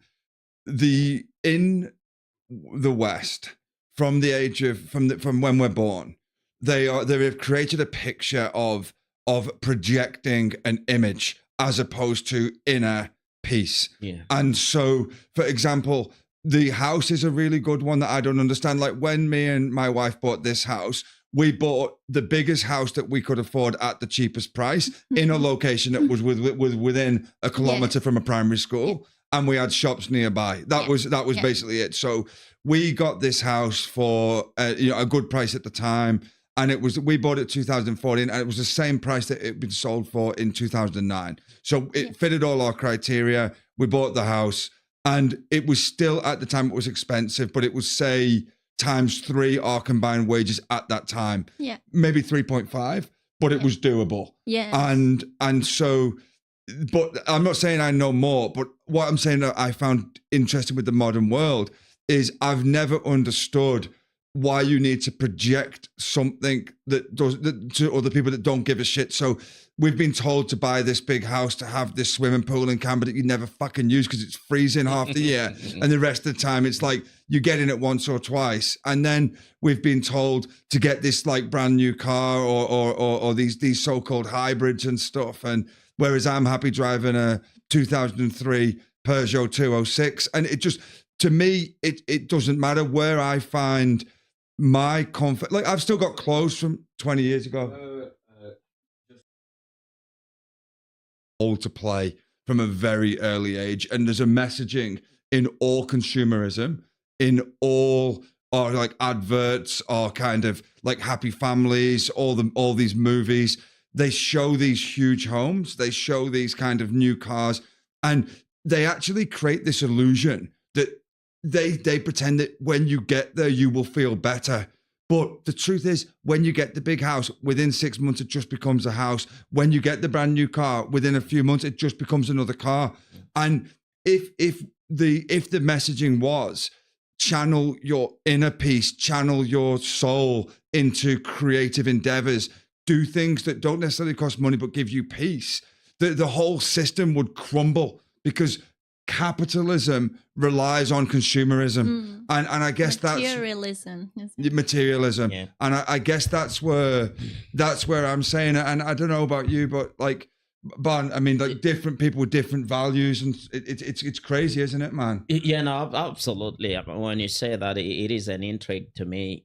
the West, from the age of from when we're born, they have created a picture of projecting an image as opposed to inner peace. Yeah. And so, for example, the house is a really good one that I don't understand. Like when me and my wife bought this house, we bought the biggest house that we could afford at the cheapest price in a location that was within a kilometer from a primary school, and we had shops nearby. That was basically it. So we got this house for a good price at the time, and we bought it 2014, and it was the same price that it had been sold for in 2009. So it fitted all our criteria. We bought the house, and it was still, at the time, it was expensive, but it was, say, times 3 our combined wages at that time. Yeah. Maybe 3.5, but it was doable. Yeah. And so, but I'm not saying I know more, but what I'm saying that I found interesting with the modern world is I've never understood why you need to project something that to other people that don't give a shit. So we've been told to buy this big house to have this swimming pool in Canberra that you never fucking use because it's freezing half the year, and the rest of the time it's like you get in it once or twice. And then we've been told to get this brand new car or these so-called hybrids and stuff. And whereas I'm happy driving a 2003 Peugeot 206, and it just, to me, it doesn't matter where I find my comfort. I've still got clothes from 20 years ago. All to play from a very early age, and there's a messaging in all consumerism, in all or adverts, or kind of happy families, all these movies. they show these huge homes, they show these kind of new cars, and they actually create this illusion that they pretend that when you get there, you will feel better. But the truth is, when you get the big house, within 6 months, it just becomes a house. When you get the brand new car, within a few months, it just becomes another car. And if the messaging was channel your inner peace, channel your soul into creative endeavors, do things that don't necessarily cost money but give you peace, the whole system would crumble, because capitalism relies on consumerism. And I guess materialism. That's materialism. Yeah. And I guess that's where I'm saying it. And I don't know about you, but like, Bon, I mean, like different people with different values, and it's crazy, isn't it, man? Yeah, no, absolutely. When you say that, it is an intrigue to me.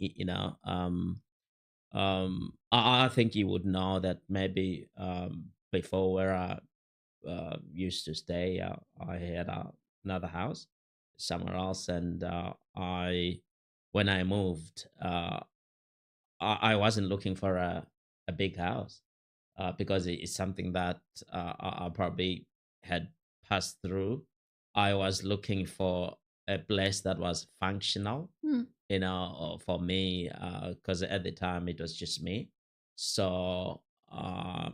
I think you would know that maybe before where I used to stay, I had another house somewhere else, and when I moved, I wasn't looking for a big house because it's something that I probably had passed through. I was looking for a place that was functional, for me, because at the time it was just me. So I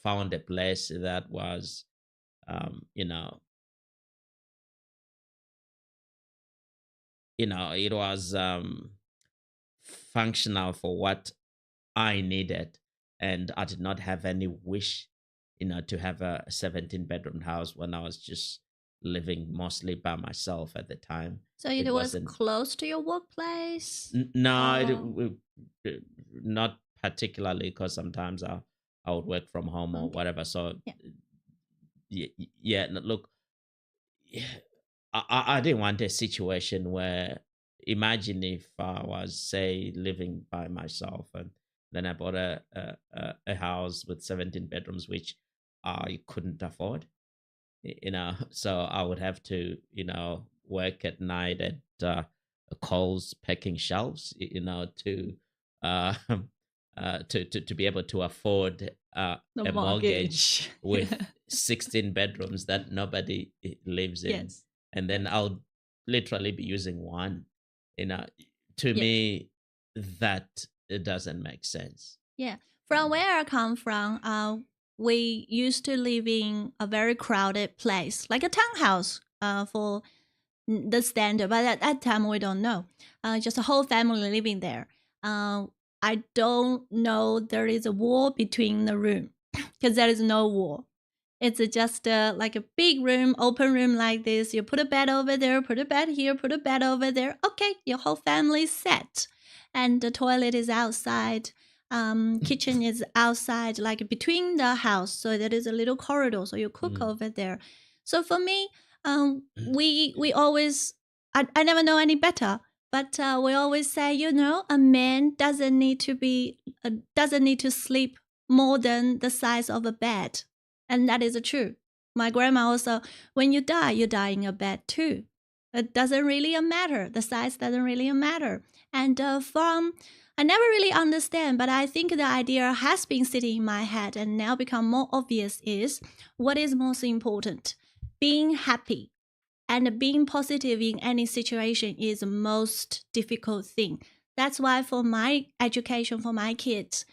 found a place that was, it was functional for what I needed, and I did not have any wish, to have a 17-bedroom house when I was just living mostly by myself at the time. So it was wasn't close to your workplace? no, Oh. not particularly, because sometimes I would work from home or Okay. whatever. So Yeah. yeah, look, I didn't want a situation where, imagine if I was, say, living by myself, and then I bought a house with 17 bedrooms, which I couldn't afford, so I would have to, work at night at Coles packing shelves, uh, to be able to afford The a mortgage with Yeah. 16 bedrooms that nobody lives in. Yes. And then I'll literally be using one. To Yes. me, that it doesn't make sense. Yeah. From where I come from, we used to live in a very crowded place, like a townhouse for the standard. But at that time, we don't know. Just a whole family living there. I don't know there is a wall between the room because there is no wall. It's just like a big room, open room like this. You put a bed over there, put a bed here, put a bed over there. Okay, your whole family is set. And the toilet is outside. Kitchen is outside, like between the house. So there is a little corridor. So you cook Mm. over there. So for me, we always, I never know any better. But we always say, a man doesn't need to sleep more than the size of a bed. And that is true. My grandma also, when you die in a bed too. It doesn't really matter. The size doesn't really matter. And I never really understand, but I think the idea has been sitting in my head and now become more obvious is what is most important. Being happy and being positive in any situation is the most difficult thing. That's why for my education for my kids,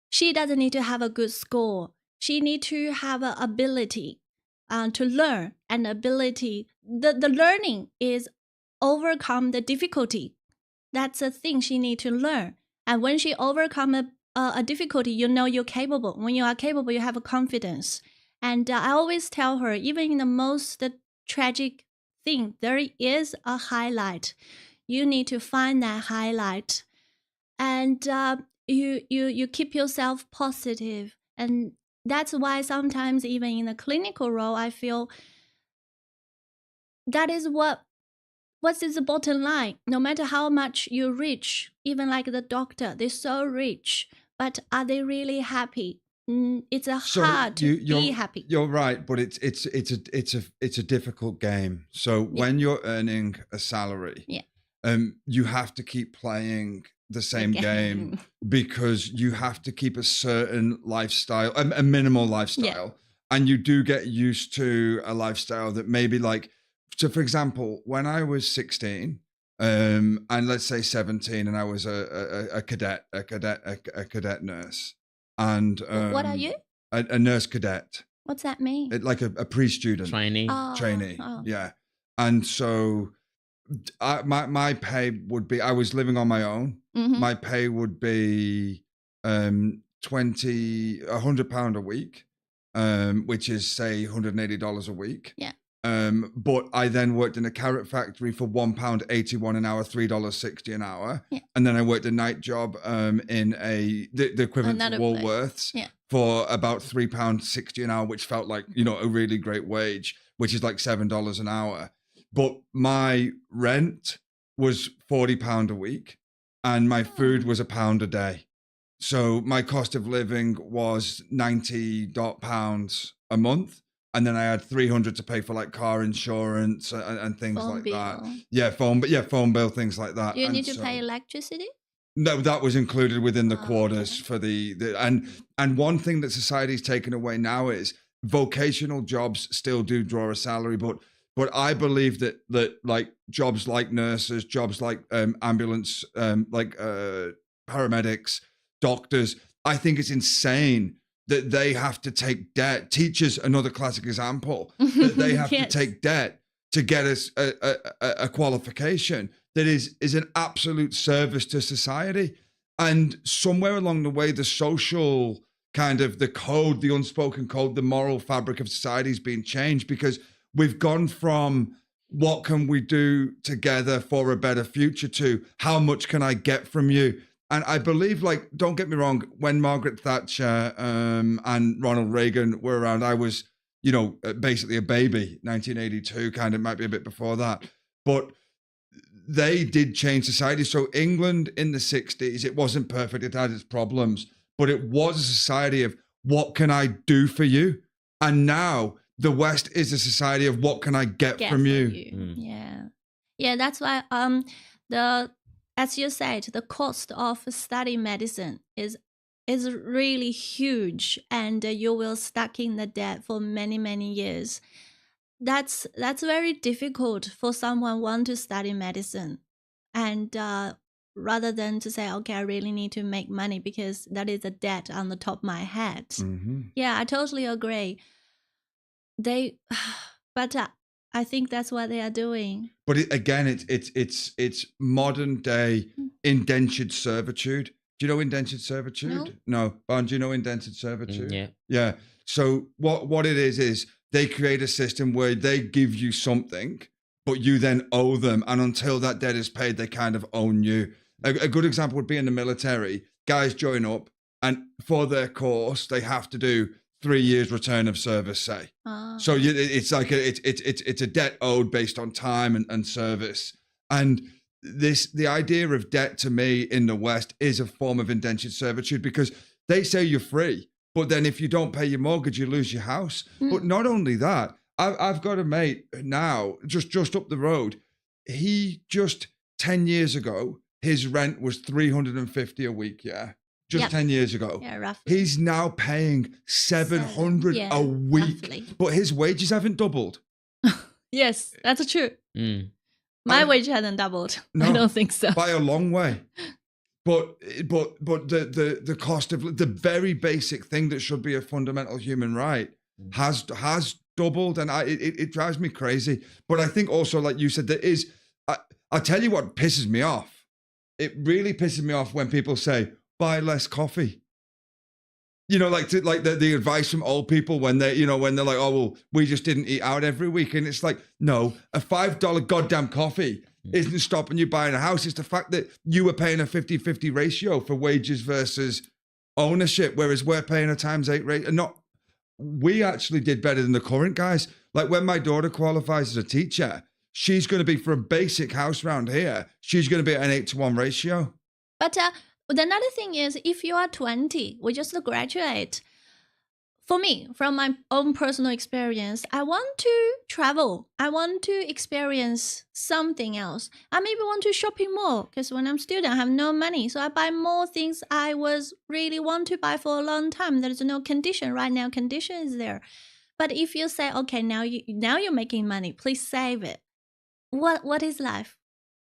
she doesn't need to have a good score. She needs to have an ability to learn, and ability. The learning is overcome the difficulty. That's a thing she needs to learn. And when she overcome a difficulty, you're capable. When you are capable, you have a confidence. And I always tell her, even in the most tragic thing, there is a highlight. You need to find that highlight. And you keep yourself positive. And that's why sometimes even in a clinical role, I feel that is what is the bottom line. No matter how much you reach, even like the doctor, they're so rich, but are they really happy? It's hard to be happy. You're right, but it's a difficult game. So when you're earning a salary, you have to keep playing the same game because you have to keep a certain lifestyle, a minimal lifestyle. And you do get used to a lifestyle that maybe like, so for example, when I was 16, and let's say 17, and I was a cadet nurse. And what are you? A nurse cadet. What's that mean? Like a pre-student. Trainee. Trainee. Yeah. And so my pay would be, I was living on my own. My pay would be £100 a week, which is say $180 a week. Yeah. But I then worked in a carrot factory for £1.81 an hour, $3.60 an hour. Yeah. And then I worked a night job in the equivalent to Woolworths for about £3.60 an hour, which felt like, you know, a really great wage, which is like $7 an hour. But my rent was £40 a week and my food was £1 a day. So my cost of living was £90 a month. And then I had $300 to pay for like car insurance and things phone like bill. that. Yeah, phone bill, things like that. Do you and need to pay electricity? No, that was included within the quarters for the and one thing that society's taken away now is vocational jobs still do draw a salary, but I believe that like jobs like nurses, jobs like ambulance, paramedics, doctors, I think it's insane that they have to take debt. Teachers, another classic example, that they have to take debt to get us a qualification that is an absolute service to society. And somewhere along the way, the social kind of the code, the unspoken code, the moral fabric of society is being changed because we've gone from what can we do together for a better future to how much can I get from you? And I believe, like, don't get me wrong, when Margaret Thatcher and Ronald Reagan were around, I was, you know, basically a baby, 1982, kind of might be a bit before that. But they did change society. So England in the 60s, it wasn't perfect. It had its problems, but it was a society of what can I do for you? And now the West is a society of what can I get from you? Yeah, that's why as you said, the cost of studying medicine is really huge, and you will stuck in the debt for many years. That's very difficult for someone want to study medicine, and rather than to say, okay, I really need to make money because that is a debt on the top of my head. Yeah, I totally agree. But I think that's what they are doing. But it's modern day indentured servitude. Do you know indentured servitude? No. Bond, do you know indentured servitude? Yeah. So what it is they create a system where they give you something, but you then owe them. And until that debt is paid, they kind of own you. A good example would be in the military. Guys join up and for their course, they have to do 3 years return of service, say. So it's like it's a debt owed based on time and service. And the idea of debt to me in the West is a form of indentured servitude because they say you're free, but then if you don't pay your mortgage, you lose your house. But not only that, I've got a mate now just up the road. He just 10 years ago, his rent was $350 a week. Yeah. Just 10 years ago. Yeah, roughly. He's now paying $700 a week, roughly. But his wages haven't doubled. Yes, that's true. My wage hasn't doubled. No, I don't think so. By a long way. But the cost of the very basic thing that should be a fundamental human right has doubled, and it drives me crazy. But I think also, like you said, there is. I'll tell you what pisses me off. It really pisses me off when people say, buy less coffee. You know, like the advice from old people when they're like, oh, well, we just didn't eat out every week. And it's like, no, a $5 goddamn coffee isn't stopping you buying a house. It's the fact that you were paying a 50-50 ratio for wages versus ownership, whereas we're paying a ×8 rate. And we actually did better than the current guys. Like when my daughter qualifies as a teacher, she's going to be for a basic house round here. She's going to be at an 8-to-1 ratio. But another thing is, if you are 20, we just graduate. for me, from my own personal experience, I want to travel. I want to experience something else. I maybe want to shopping more because when I'm a student, I have no money. So I buy more things I was really want to buy for a long time. There's no condition right now. Condition is there. But if you say, okay, now you're making money, please save it. What is life?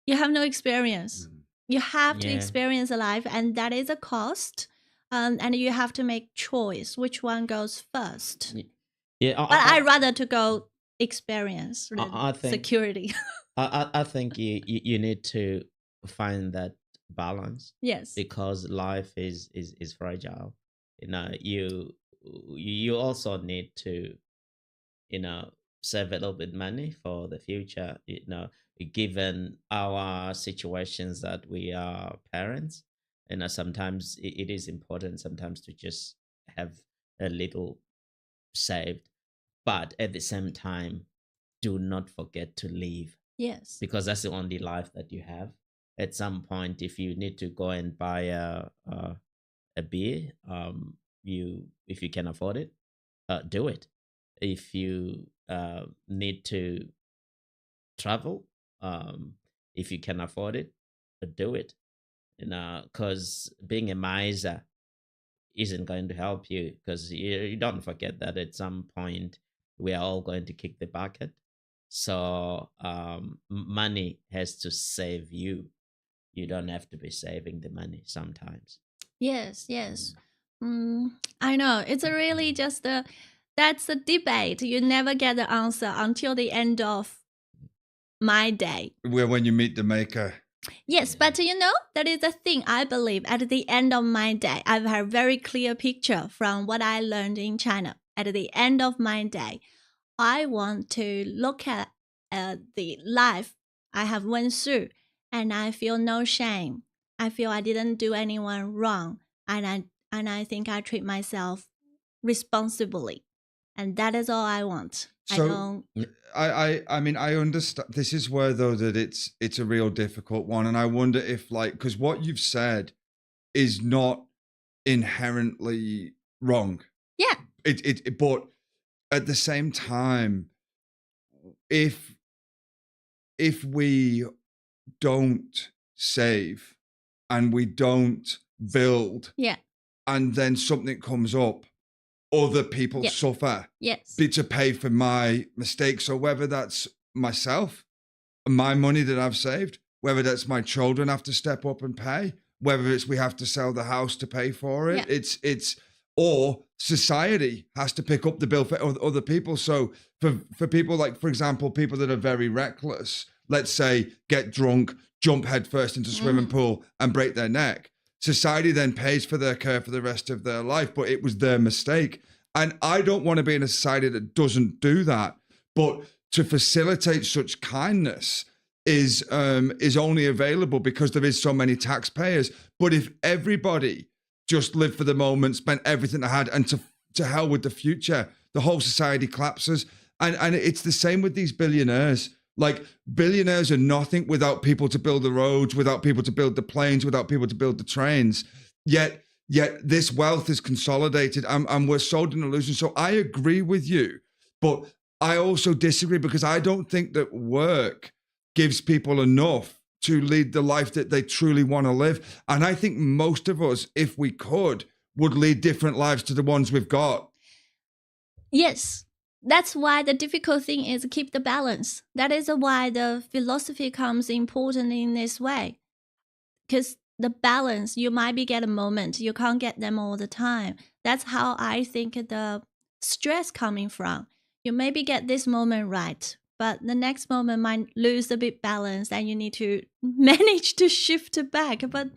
You have no experience. You have to Yeah. experience a life, and that is a cost. And you have to make choice which one goes first. Yeah, But I'd rather to go experience than I think security. I think you need to find that balance Yes. because life is fragile. You know, you also need to, you know, save a little bit money for the future. You know, given our situations that we are parents, you know, sometimes it is important sometimes to just have a little saved, but at the same time, do not forget to live Yes. because that's the only life that you have. At some point, if you need to go and buy a beer, you if you can afford it, do it. If you need to travel, if you can afford it, do it. You know, because being a miser isn't going to help you because you don't forget that at some point we are all going to kick the bucket. So money has to save you. You don't have to be saving the money sometimes. Yes. I know. It's really just that's a debate. You never get the answer until the end of my day. Where when you meet the maker. Yes, but you know, that is the thing I believe at the end of my day. I've had a very clear picture from what I learned in China. At the end of my day, I want to look at the life I have went through and I feel no shame. I feel I didn't do anyone wrong and I think I treat myself responsibly. And that is all I want. I So don't I mean I understand this is where though that it's a real difficult one, and I wonder if like because what you've said is not inherently wrong. Yeah. But at the same time, if we don't save and we don't build, Yeah. and then something comes up, other people Yeah. suffer Yes. to pay for my mistakes. So whether that's myself, my money that I've saved, whether that's my children have to step up and pay, whether it's we have to sell the house to pay for it, Yeah. it's or society has to pick up the bill for other people. So for people like, for example, people that are very reckless, let's say get drunk, jump headfirst into a swimming pool and break their neck. Society then pays for their care for the rest of their life, but it was their mistake. And I don't want to be in a society that doesn't do that. But to facilitate such kindness is only available because there is so many taxpayers. But if everybody just lived for the moment, spent everything they had, and to hell with the future, the whole society collapses. And it's the same with these billionaires. Like billionaires are nothing without people to build the roads, without people to build the planes, without people to build the trains. Yet this wealth is consolidated and we're sold an illusion. So I agree with you, but I also disagree because I don't think that work gives people enough to lead the life that they truly want to live. And I think most of us, if we could, would lead different lives to the ones we've got. Yes. That's why the difficult thing is keep the balance. That is why the philosophy comes important in this way. Because the balance, you might be get a moment, you can't get them all the time. That's how I think the stress coming from. You maybe get this moment right, but the next moment might lose a bit balance and you need to manage to shift it back. But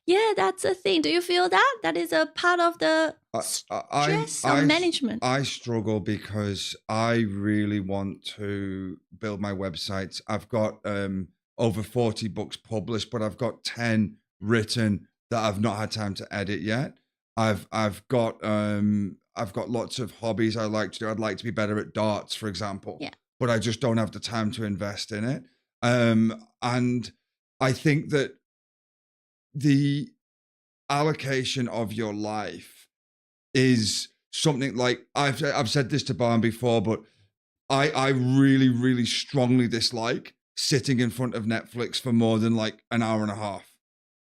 yeah, that's a thing. Do you feel that? That is a part of the stress of management. I struggle because I really want to build my websites. I've got over 40 books published, but I've got 10 written that I've not had time to edit yet. I've got lots of hobbies I like to do. I'd like to be better at darts, for example. Yeah. But I just don't have the time to invest in it. And I think that the allocation of your life is something like I've said this to Barn before, but I really, really strongly dislike sitting in front of Netflix for more than like an hour and a half.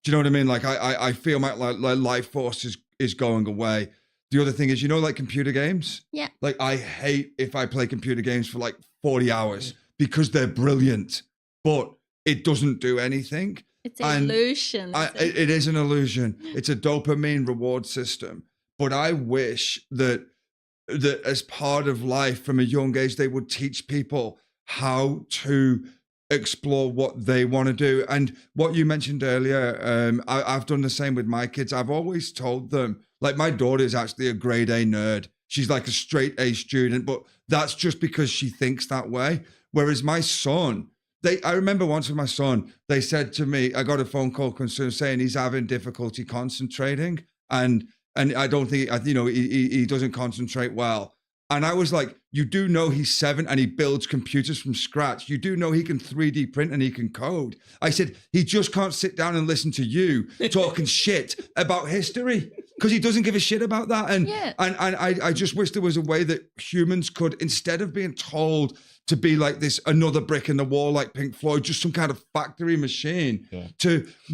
Do you know what I mean? Like I feel my like life force is going away. The other thing is, like computer games. Yeah. Like I hate if I play computer games for like 40 hours because they're brilliant, but it doesn't do anything. It's an illusion. It is an illusion. It's a dopamine reward system. But I wish that as part of life from a young age, they would teach people how to explore what they want to do. And what you mentioned earlier, I've done the same with my kids. I've always told them, like my daughter is actually a grade A nerd. She's like a straight A student, but that's just because she thinks that way. Whereas my son, I remember once with my son, they said to me, I got a phone call concern saying he's having difficulty concentrating. And I don't think, he doesn't concentrate well. And I was like, you do know he's 7 and he builds computers from scratch. You do know he can 3D print and he can code. I said, he just can't sit down and listen to you talking shit about history because he doesn't give a shit about that. And, I just wish there was a way that humans could, instead of being told to be like this, another brick in the wall, like Pink Floyd, just some kind of factory machine,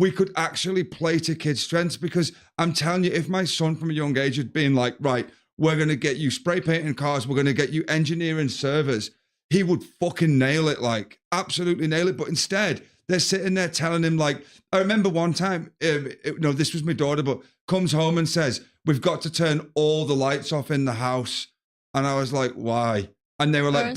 we could actually play to kids' strengths. Because I'm telling you, if my son from a young age had been like, right, we're going to get you spray painting cars, we're going to get you engineering servers, he would fucking nail it, like absolutely nail it. But instead, they're sitting there telling him, like, I remember one time, this was my daughter, but comes home and says, we've got to turn all the lights off in the house. And I was like, why? And they were like,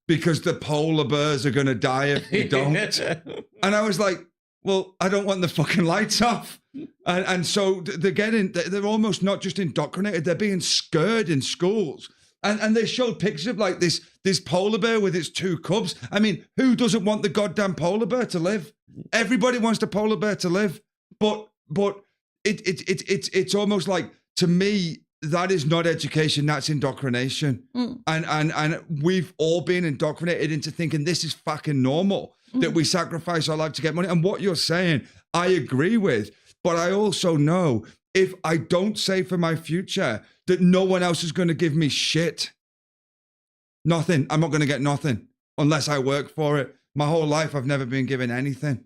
because the polar bears are going to die if we don't. And I was like, well, I don't want the fucking lights off. And so they're almost not just indoctrinated, they're being scared in schools. And they showed pictures of like this polar bear with its 2 cubs. I mean, who doesn't want the goddamn polar bear to live? Everybody wants the polar bear to live. But it's almost like, to me, that is not education, that's indoctrination. And we've all been indoctrinated into thinking this is fucking normal, that we sacrifice our life to get money. And what you're saying, I agree with. But I also know if I don't save for my future, that no one else is going to give me shit. Nothing. I'm not going to get nothing unless I work for it. My whole life, I've never been given anything.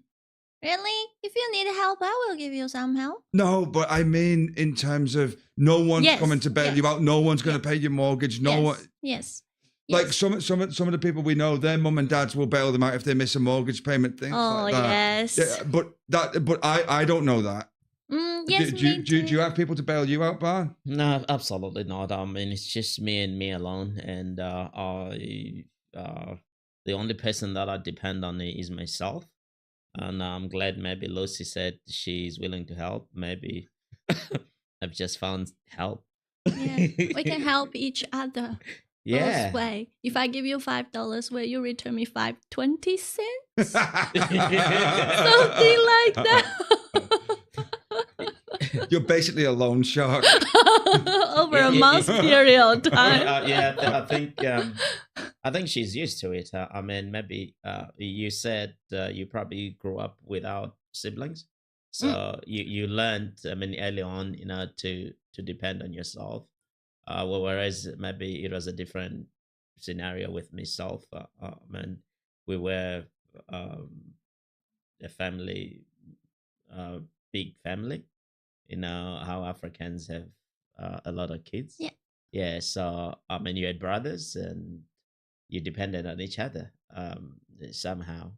Really? If you need help, I will give you some help. No, but I mean in terms of no one's coming to bail you out. No one's going to pay your mortgage. No one. Yes. Like some of the people we know, their mum and dads will bail them out if they miss a mortgage payment. Things like that. Yes. Yeah, but I don't know that. Yes. Do you have people to bail you out, Barn? No, absolutely not. I mean, it's just me and me alone, and the only person that I depend on is myself. And I'm glad maybe Lucy said she's willing to help. Maybe I've just found help. Yeah, we can help each other. Yeah. Way. If I give you $5, will you return me 5.20 cents? Something like that. You're basically a loan shark. Over a month period of time. I think she's used to it. I mean, maybe you said you probably grew up without siblings, so you learned. I mean, early on, to depend on yourself. Whereas maybe it was a different scenario with myself. I mean, we were a family, big family. How Africans have a lot of kids. Yeah. So I mean, you had brothers and you depended on each other somehow.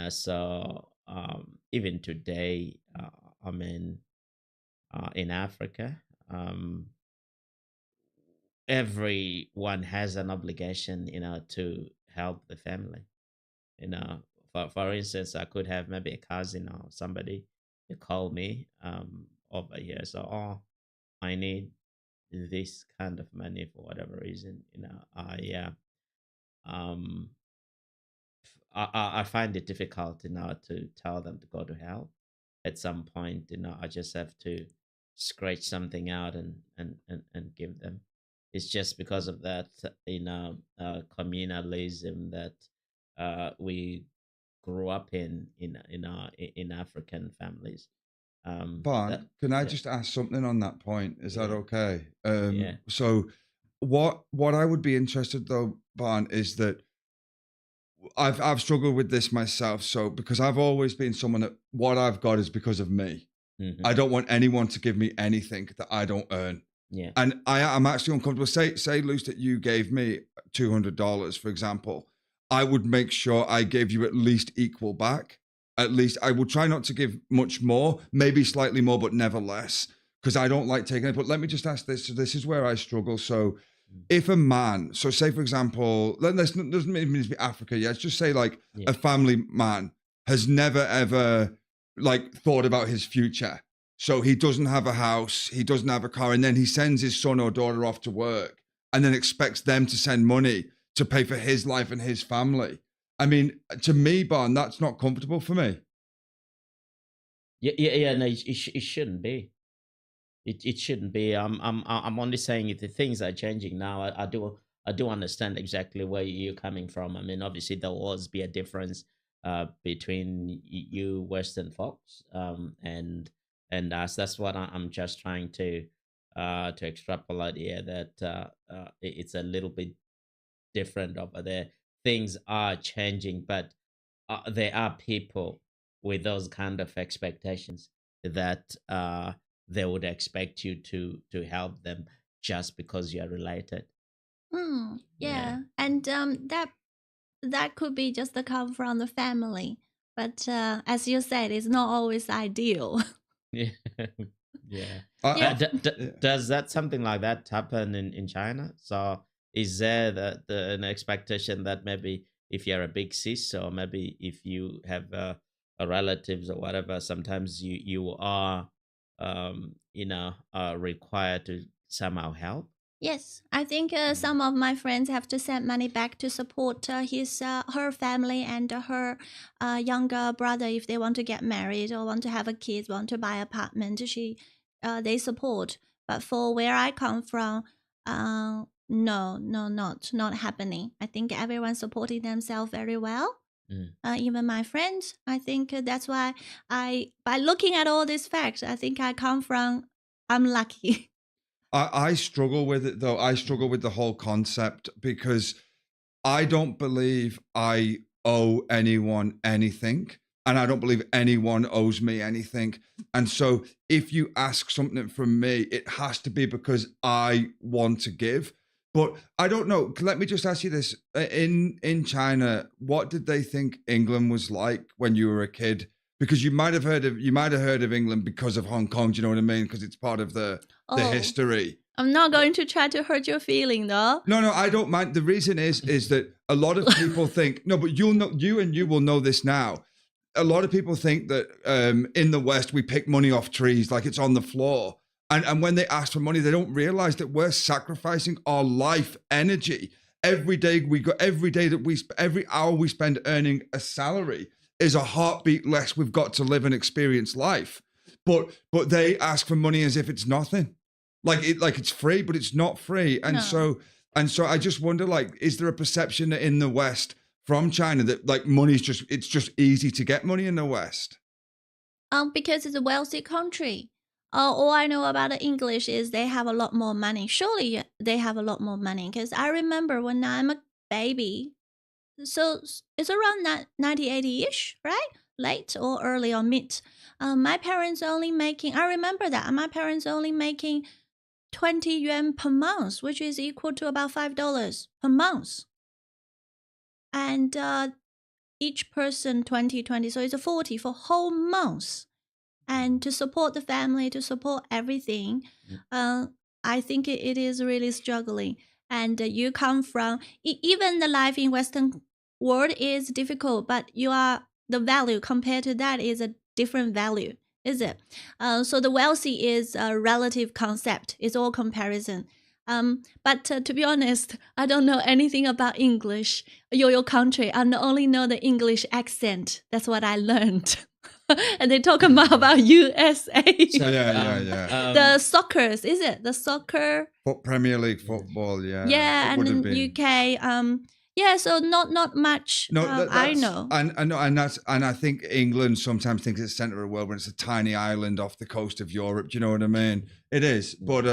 So even today, I mean, in Africa, everyone has an obligation, to help the family. For instance, I could have maybe a cousin or somebody to call me over here. So, I need this kind of money for whatever reason. Um, I find it difficult, to tell them to go to hell. At some point, I just have to scratch something out and give them. It's just because of that, communalism that we grew up in African families. But can I yeah, just ask something on that point? Is that yeah, okay? yeah. So what I would be interested though, Barn, is that I've struggled with this myself. So because I've always been someone that what I've got is because of me. Hmm. I don't want anyone to give me anything that I don't earn. Yeah. And I'm actually uncomfortable. Say, Luce, that you gave me $200, for example. I would make sure I gave you at least equal back. At least I would try not to give much more, maybe slightly more, but never less, because I don't like taking it. But let me just ask this. So this is where I struggle. So Mm. if a man, so say for example, doesn't even need to be Africa. Yeah, let's just say like Yeah. a family man has never ever like thought about his future. So he doesn't have a house, he doesn't have a car, and then he sends his son or daughter off to work and then expects them to send money to pay for his life and his family. I mean, to me, Barn, that's not comfortable for me. Yeah. No, it shouldn't be. It shouldn't be. I'm only saying if the things are changing now. I do understand exactly where you're coming from. I mean, obviously there will always be a difference between you Western folks and us. That's what I'm just trying to extrapolate here. That it's a little bit different over there. Things are changing, but there are people with those kind of expectations that they would expect you to help them just because you're related. Yeah. Yeah, and that could be just the come from the family, but as you said, it's not always ideal. Yeah. Yeah. Yeah. Yeah. Does that something like that happen in China? So is there an expectation that maybe if you're a big sis or maybe if you have a relatives or whatever, sometimes you are required to somehow help? Yes, I think Mm. some of my friends have to send money back to support her family and her younger brother if they want to get married or want to have a kid, want to buy apartment. They support. But for where I come from, no, no, not happening. I think everyone's supporting themselves very well. Mm. Even my friends. I think that's why by looking at all these facts, I think I'm lucky. I struggle with it though. I struggle Mm. with the whole concept because I don't believe I owe anyone anything. And I don't believe anyone owes me anything. And so if you ask something from me, it has to be because I want to give. But I don't know. Let me just ask you this. In China, what did they think England was like when you were a kid? Because you might have heard of England because of Hong Kong, do you know what I mean? Because it's part of the Oh, history. I'm not going to try to hurt your feeling though. No, I don't mind. The reason is that a lot of people think no, but you'll know you will know this now. A lot of people think that in the West we pick money off trees like it's on the floor, and when they ask for money, they don't realize that we're sacrificing our life energy every day. Every hour we spend earning a salary is a heartbeat less we've got to live and experience life. But they ask for money as if it's nothing like it's free, but it's not free. No. And so I just wonder, like, is there a perception in the West from China that like money's it's just easy to get money in the West? Because it's a wealthy country. All I know about the English is they have a lot more money. Surely they have a lot more money. Because I remember when I'm a baby, so it's around 1980-ish, right? Late or early or mid. My parents only making, I remember that, my parents only making 20 yuan per month, which is equal to about $5 per month. And each person 20, so it's a 40 for whole month. And to support the family, to support everything, I think it is really struggling. And you come from, even the life in Western world is difficult, but the value compared to that is a different value, is it? So the wealthy is a relative concept. It's all comparison. But to be honest, I don't know anything about English, your country. I only know the English accent. That's what I learned. And they talk about USA. So, Yeah. The soccers, is it? The soccer? Premier League football, yeah. Yeah, It and would have in been. UK, Yeah, so not much. No, I know. and I think England sometimes thinks it's the center of the world when it's a tiny island off the coast of Europe. Do you know what I mean? It is, but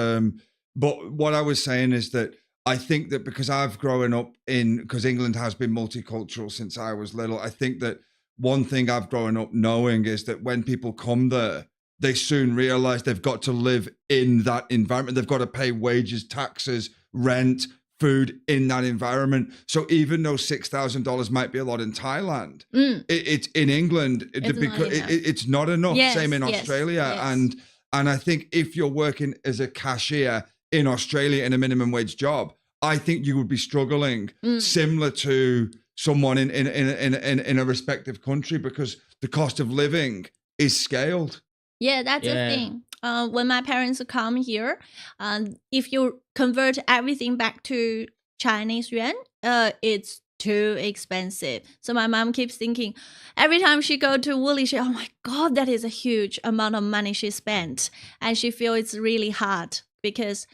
what I was saying is that I think that because I've grown up because England has been multicultural since I was little. I think that one thing I've grown up knowing is that when people come there, they soon realize they've got to live in that environment. They've got to pay wages, taxes, rent, food in that environment. So even though $6,000 might be a lot in Thailand, it's in England it's not enough. Yes, Same in yes, Australia. yes. And I think if you're working as a cashier in Australia in a minimum wage job, I think you would be struggling similar to someone in a respective country because the cost of living is scaled. Yeah, that's the thing. When my parents come here, if you convert everything back to Chinese yuan, it's too expensive. So my mom keeps thinking, every time she go to Woolly, oh my God, that is a huge amount of money she spent. And she feels it's really hard because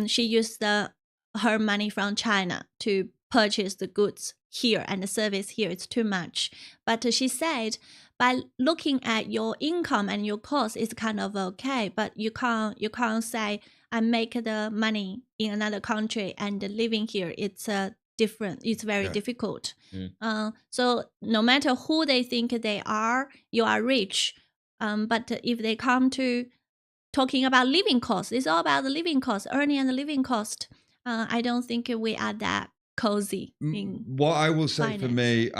she used her money from China to purchase the goods here and the service here. It's too much. But she said, by looking at your income and your cost, it's kind of okay. But you can't say I make the money in another country and living here. It's different. It's very difficult. So no matter who they think they are, you are rich. But if they come to talking about living costs, it's all about the living cost, earning and the living cost. I don't think we are that cozy. What I will say for me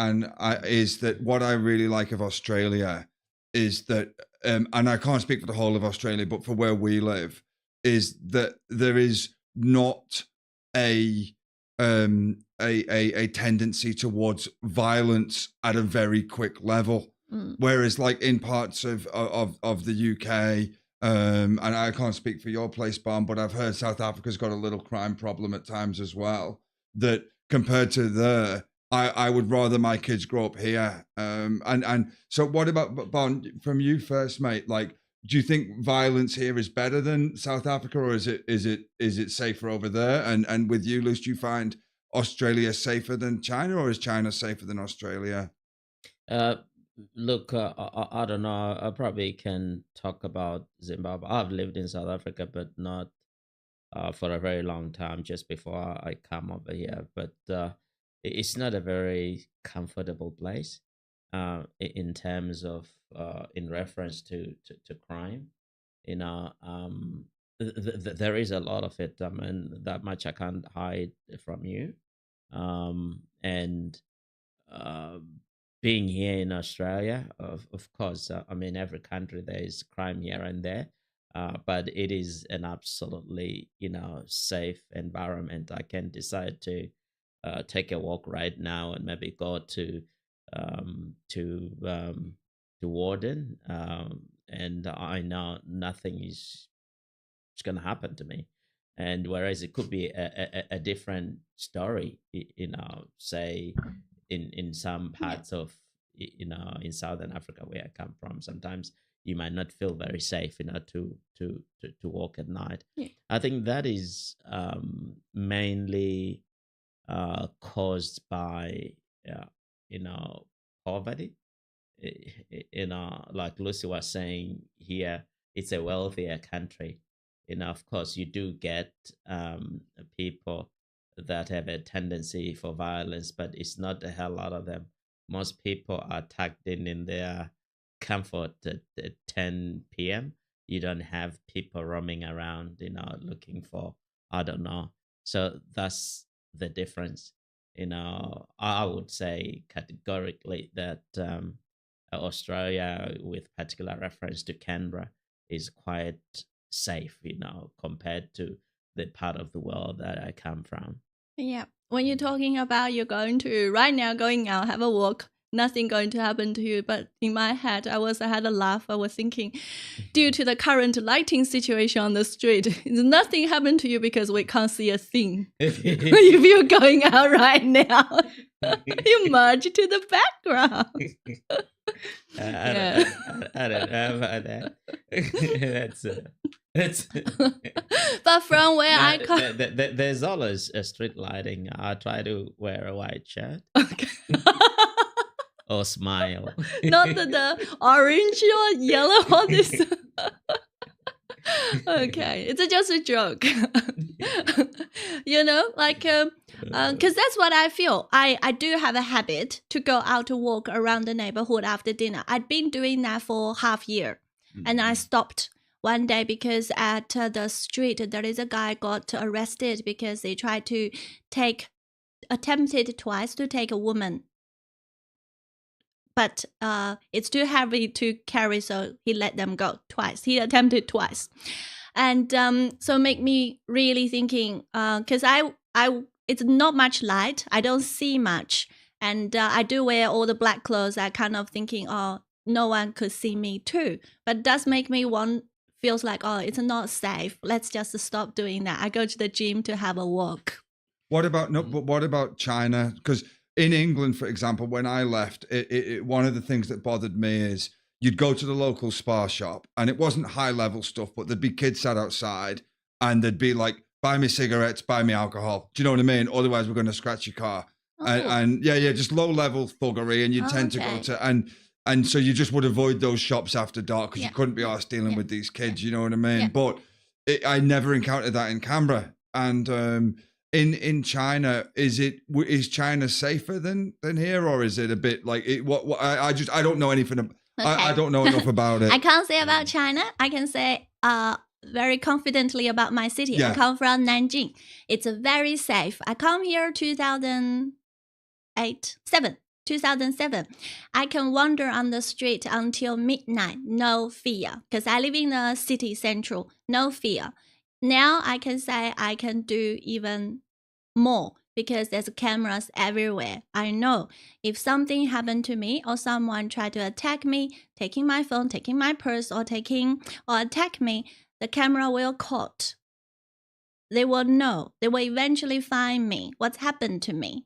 is that what I really like of Australia is that, and I can't speak for the whole of Australia, but for where we live, is that there is not a tendency towards violence at a very quick level. Whereas like in parts of the UK, and I can't speak for your place, Barn, but I've heard South Africa's got a little crime problem at times as well. That compared to there, I would rather my kids grow up here. And so what about, Barn, from you first, mate? Like, do you think violence here is better than South Africa, or is it safer over there? And with you, Luce, do you find Australia safer than China, or is China safer than Australia? Look, I don't know. I probably can talk about Zimbabwe. I've lived in South Africa, but not for a very long time, just before I come over here. But it's not a very comfortable place in terms of in reference to crime. You know, there is a lot of it. I mean, that much I can't hide from you. And being here in Australia, of course, I mean, every country there is crime here and there. But it is an absolutely, safe environment. I can decide to take a walk right now and maybe go to Warden, and I know nothing is going to happen to me. And whereas it could be a different story, say in some parts of, in Southern Africa where I come from, sometimes you might not feel very safe, to walk at night. Yeah. I think that is mainly caused by, poverty. Like Lucy was saying here, it's a wealthier country. Of course, you do get people that have a tendency for violence, but it's not a hell lot of them. Most people are tucked in their comfort at 10 p.m. You don't have people roaming around, looking for, I don't know. So that's the difference. I would say categorically that Australia, with particular reference to Canberra, is quite safe, compared to the part of the world that I come from. Yeah. When you're talking about you're going to right now going out, have a walk, nothing going to happen to you. But in my head, I had a laugh. I was thinking, due to the current lighting situation on the street, nothing happened to you because we can't see a thing. If you're going out right now, you merge to the background. Yeah. I don't know about that. That's But from where I no, come, there's always a street lighting. I try to wear a white shirt okay. or smile. Not the orange or yellow one is okay. It's just a joke. Like because that's what I feel. I do have a habit to go out to walk around the neighborhood after dinner. I'd been doing that for half year, and I stopped one day because at the street there is a guy got arrested because they tried to attempted twice to take a woman, but it's too heavy to carry, so he let them go twice. He attempted twice, and so make me really thinking because I it's not much light. I don't see much, and I do wear all the black clothes. I kind of thinking, oh, no one could see me too. But it does make me feels like, oh, it's not safe. Let's just stop doing that. I go to the gym to have a walk. What about China? Because in England, for example, when I left, one of the things that bothered me is you'd go to the local spa shop and it wasn't high level stuff, but there'd be kids sat outside and they'd be like, buy me cigarettes, buy me alcohol. Do you know what I mean? Otherwise, we're going to scratch your car. Oh. And yeah, just low level thuggery. And you tend to go to, and so you just would avoid those shops after dark because you couldn't be arsed dealing with these kids. You know what I mean? Yeah. But I never encountered that in Canberra. And in China, is China safer than here, or is it a bit like it? I don't know anything. Okay. I don't know enough about it. I can't say about China. I can say very confidently about my city. Yeah. I come from Nanjing. It's very safe. I come here 2007. I can wander on the street until midnight, no fear, because I live in the city central, no fear. Now I can say I can do even more because there's cameras everywhere. I know if something happened to me or someone tried to attack me, taking my phone, taking my purse, or attack me, the camera will caught. They will know. They will eventually find me. What's happened to me?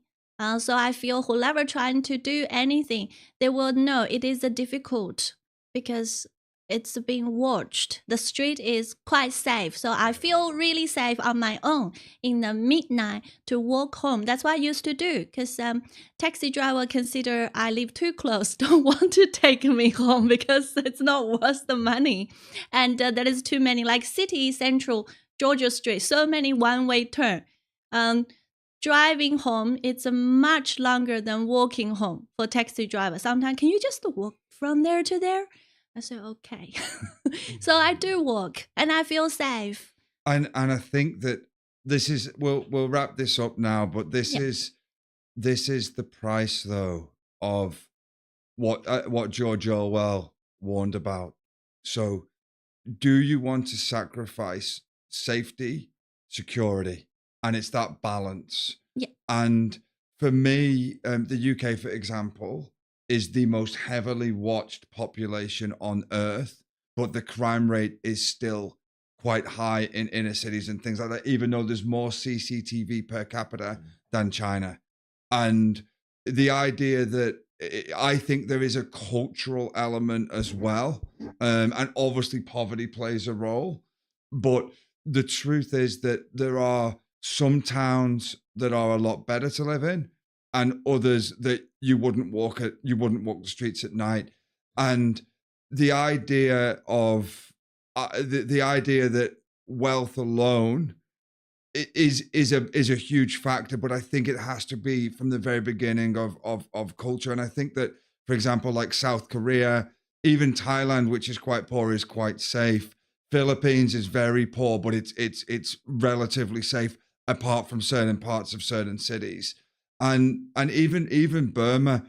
So I feel whoever trying to do anything, they will know it is difficult because it's being watched. The street is quite safe. So I feel really safe on my own in the midnight to walk home. That's what I used to do because taxi driver consider I live too close, don't want to take me home because it's not worth the money. And there is too many, like city central, Georgia Street, so many one-way turn. Driving home, it's much longer than walking home for taxi driver. Sometimes, can you just walk from there to there? I said, okay. So I do walk and I feel safe. And I think that this is, we'll wrap this up now, but this is the price though of what George Orwell warned about. So do you want to sacrifice safety, security? And it's that balance. Yeah. And for me, the UK, for example, is the most heavily watched population on earth, but the crime rate is still quite high in inner cities and things like that, even though there's more CCTV per capita than China. And the idea that I think there is a cultural element as well. And obviously poverty plays a role, but the truth is that there are some towns that are a lot better to live in and others that you wouldn't walk the streets at night. And the idea of the idea that wealth alone is a huge factor, but I think it has to be from the very beginning of culture. And I think that, for example, like South Korea, even Thailand, which is quite poor, is quite safe. Philippines is very poor, but it's relatively safe apart from certain parts of certain cities. And even Burma,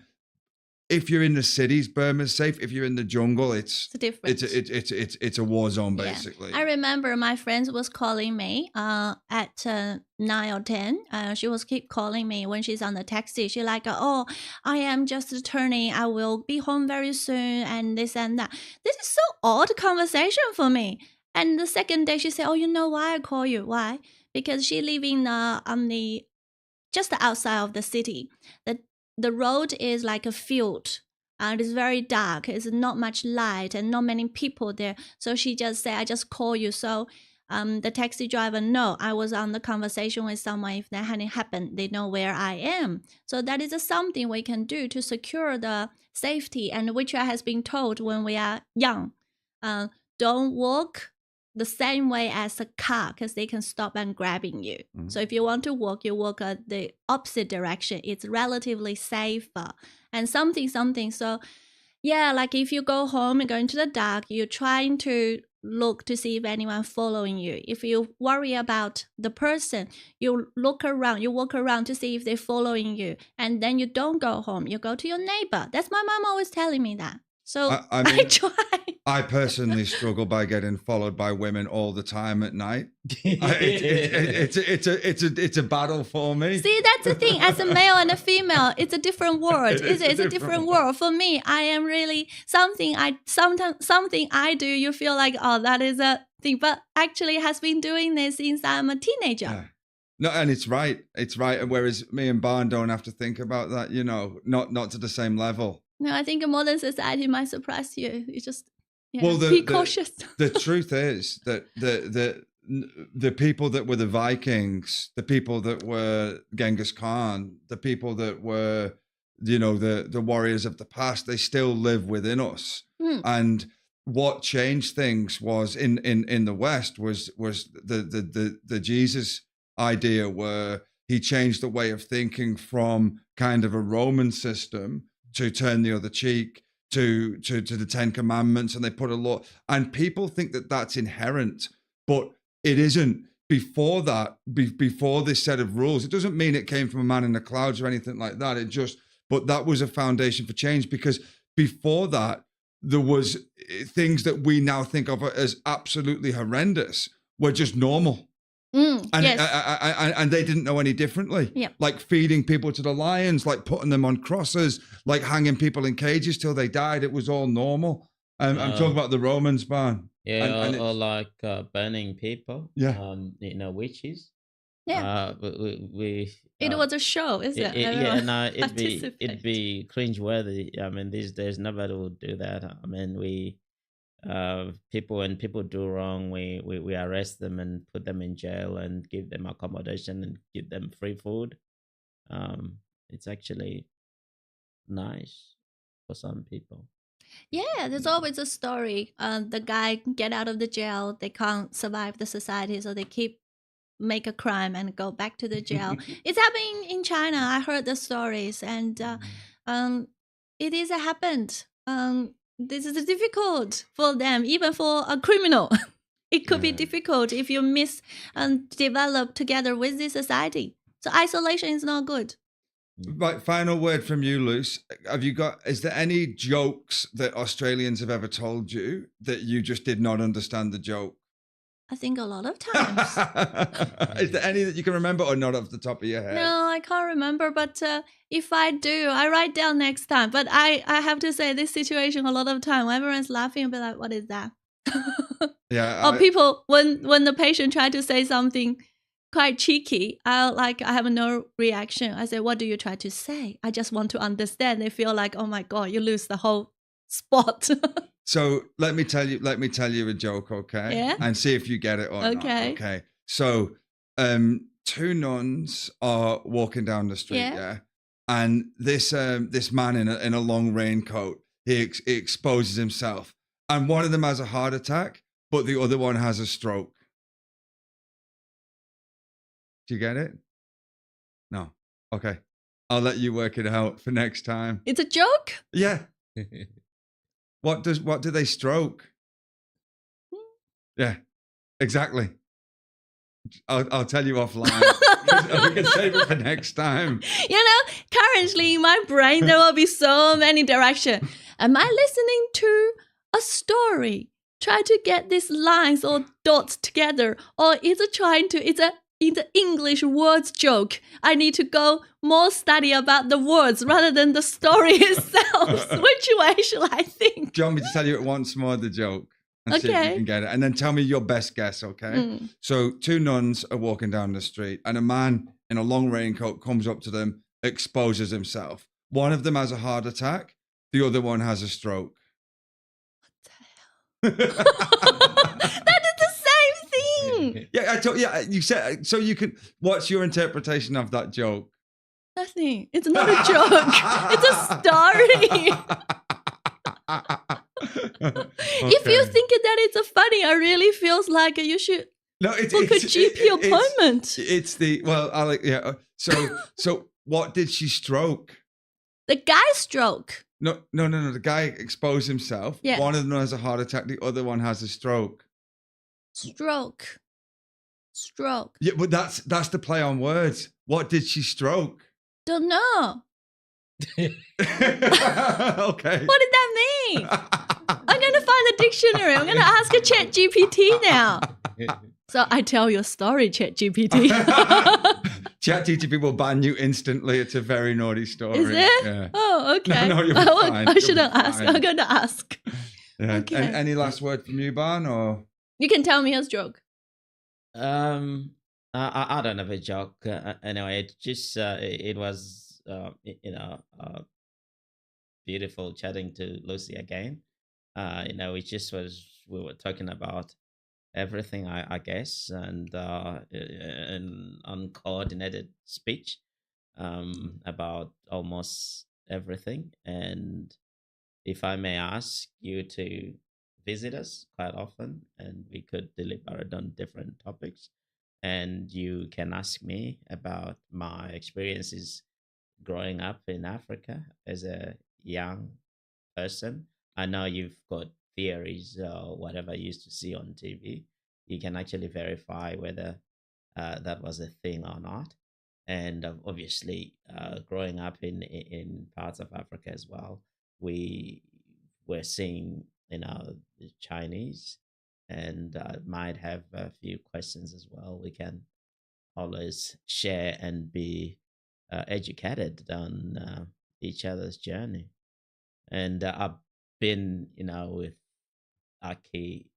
if you're in the cities, Burma's safe. If you're in the jungle, it's different. It's a war zone basically. Yeah. I remember my friends was calling me at 9 or 10. She was keep calling me when she's on the taxi. She like, oh, I am just turning. I will be home very soon, and this and that. This is so odd conversation for me. And the second day, she said, oh, you know why I call you? Why? Because she living on the just outside of the city. The road is like a field. and it's very dark. It's not much light and not many people there. So she just said, I just call you. So the taxi driver know I was on the conversation with someone. If that hadn't happened, they know where I am. So that is something we can do to secure the safety, and which has been told when we are young. Don't walk the same way as a car, because they can stop and grabbing you. Mm-hmm. So if you want to walk, you walk the opposite direction. It's relatively safer and something. So yeah, like if you go home and go into the dark, you're trying to look to see if anyone following you. If you worry about the person, you look around, you walk around to see if they're following you, and then you don't go home, you go to your neighbor. That's my mom always telling me that. So I mean, I try. I personally struggle by getting followed by women all the time at night. It's a battle for me. See, that's the thing. As a male and a female, it's a different world. It's a different world. For me, I am really something I do. You feel like, oh, that is a thing, but actually has been doing this since I'm a teenager. Yeah. No, and it's right. It's right. And whereas me and Barn don't have to think about that, not to the same level. No, I think a modern society might surprise you. You just be cautious. The truth is that the people that were the Vikings, the people that were Genghis Khan, the people that were, the warriors of the past, they still live within us. And what changed things was in the West was the Jesus idea, where he changed the way of thinking from kind of a Roman system to turn the other cheek, to the 10 Commandments, and they put a law. And people think that that's inherent, but it isn't. Before that, before this set of rules, it doesn't mean it came from a man in the clouds or anything like that. But that was a foundation for change, because before that, there was things that we now think of as absolutely horrendous were just normal. And they didn't know any differently. Yep. Like feeding people to the lions, like putting them on crosses, like hanging people in cages till they died. It was all normal. I'm talking about the Romans, Barn. Yeah, or like burning people. Yeah. Witches. Yeah. It was a show, is it? It'd be cringeworthy. I mean, these days nobody would do that. I mean, when people do wrong, we arrest them and put them in jail and give them accommodation and give them free food. It's actually nice for some people. Yeah, there's always a story. The guy get out of the jail, they can't survive the society, so they make a crime and go back to the jail. It's happening in China. I heard the stories, and it is happened. This is difficult for them, even for a criminal. It could be difficult if you develop together with the society. So isolation is not good. Right, final word from you, Luce. Is there any jokes that Australians have ever told you that you just did not understand the joke? I think a lot of times. Is there any that you can remember, or not off the top of your head? No, I can't remember. But if I do, I write down next time. But I have to say, this situation a lot of time, when everyone's laughing, I'll be like, what is that? Yeah. Or people, when the patient try to say something quite cheeky, I have no reaction. I say, what do you try to say? I just want to understand. They feel like, oh my God, you lose the whole spot. So let me tell you a joke, okay? Yeah. And see if you get it or not. Okay. So two nuns are walking down the street, yeah? And this man in a long raincoat, he exposes himself. And one of them has a heart attack, but the other one has a stroke. Do you get it? No. Okay. I'll let you work it out for next time. It's a joke? Yeah. What do they stroke? Yeah, exactly. I'll tell you offline. We can save it for next time. Currently in my brain there will be so many directions. Am I listening to a story? Try to get these lines or dots together, or is it in the English words joke? I need to go more study about the words rather than the story itself. Which way shall I think? Do you want me to tell you it once more, the joke? And see if you can get it. And then tell me your best guess, okay? So two nuns are walking down the street, and a man in a long raincoat comes up to them, exposes himself. One of them has a heart attack, The other one has a stroke. That is the same thing. Yeah, I told. Yeah, you said so. You can. What's your interpretation of that joke? Nothing. It's not a joke. It's a story. If you think that it's funny, I really feels like you should book a GP appointment. It's the Alex. Yeah. So what did she stroke? The guy stroke. No. The guy exposed himself. Yeah. One of them has a heart attack. The other one has a stroke. Stroke. Yeah, but that's the play on words. What did she stroke? Don't know. Okay. What did that mean? I'm going to find the dictionary. I'm going to ask a chat GPT now. So I tell your story, chat GPT. Chat GPT will ban you instantly. It's a very naughty story. Is it? Yeah. Oh, okay. No, you'll be fine. I shouldn't ask. I'm going to ask. Yeah. Okay. Any last word from you, Ban? Or You can tell me a joke. I don't have a joke. Anyway, it just it was beautiful chatting to Lucy again. It just was we were talking about everything, I guess, and an uncoordinated speech about almost everything. And if I may ask you to visit us quite often, and we could deliberate on different topics, and you can ask me about my experiences growing up in Africa as a young person. I know you've got theories or whatever you used to see on TV. You can actually verify whether that was a thing or not. And obviously, growing up in parts of Africa as well, we were seeing the Chinese, and might have a few questions as well. We can always share and be educated on each other's journey. And I've been, with Aki,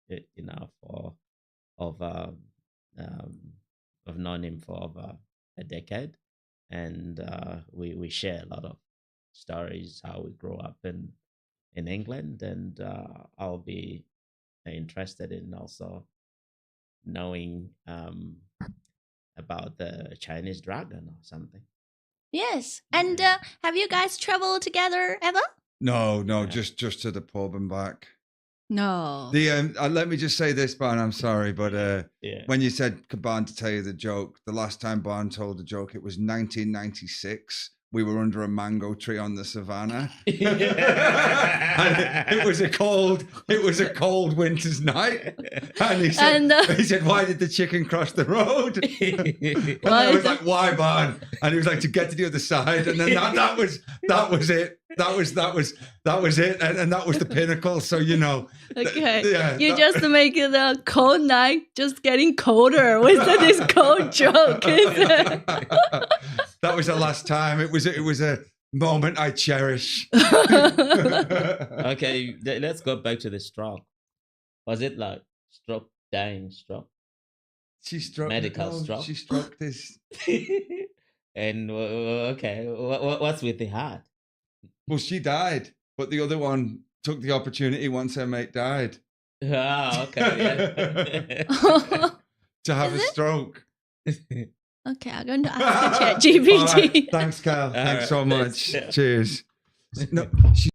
for over, I've known him for over a decade, and we share a lot of stories how we grew up in England, and I'll be interested in also knowing about the Chinese dragon or something. Yes. And have you guys traveled together ever? No, Yeah. just to the pub and back. No. Let me just say this, Ban. I'm sorry, but Yeah. when you said Ban to tell you the joke, the last time Ban told the joke, it was 1996. We were under a mango tree on the savannah. And it was a cold winter's night. And he said, "Why did the chicken cross the road?" And I was like, "Why, Ban?" And he was like, "To get to the other side." And then that was it. That was it. And that was the pinnacle. So Okay. Yeah, You just make it a cold night just getting colder with this cold joke, is it? That was the last time. It was a moment I cherish. Okay, let's go back to the stroke. Was it like stroke, dying stroke? She stroked Medical stroke? She stroked this. And okay, what's with the heart? Well, she died, but the other one took the opportunity once her mate died Okay. Yeah. to have Is a it? stroke. Okay, I'm going to ask the chat GPT. All right, thanks, Cal. Thanks right. so much. Yeah. Cheers. No, she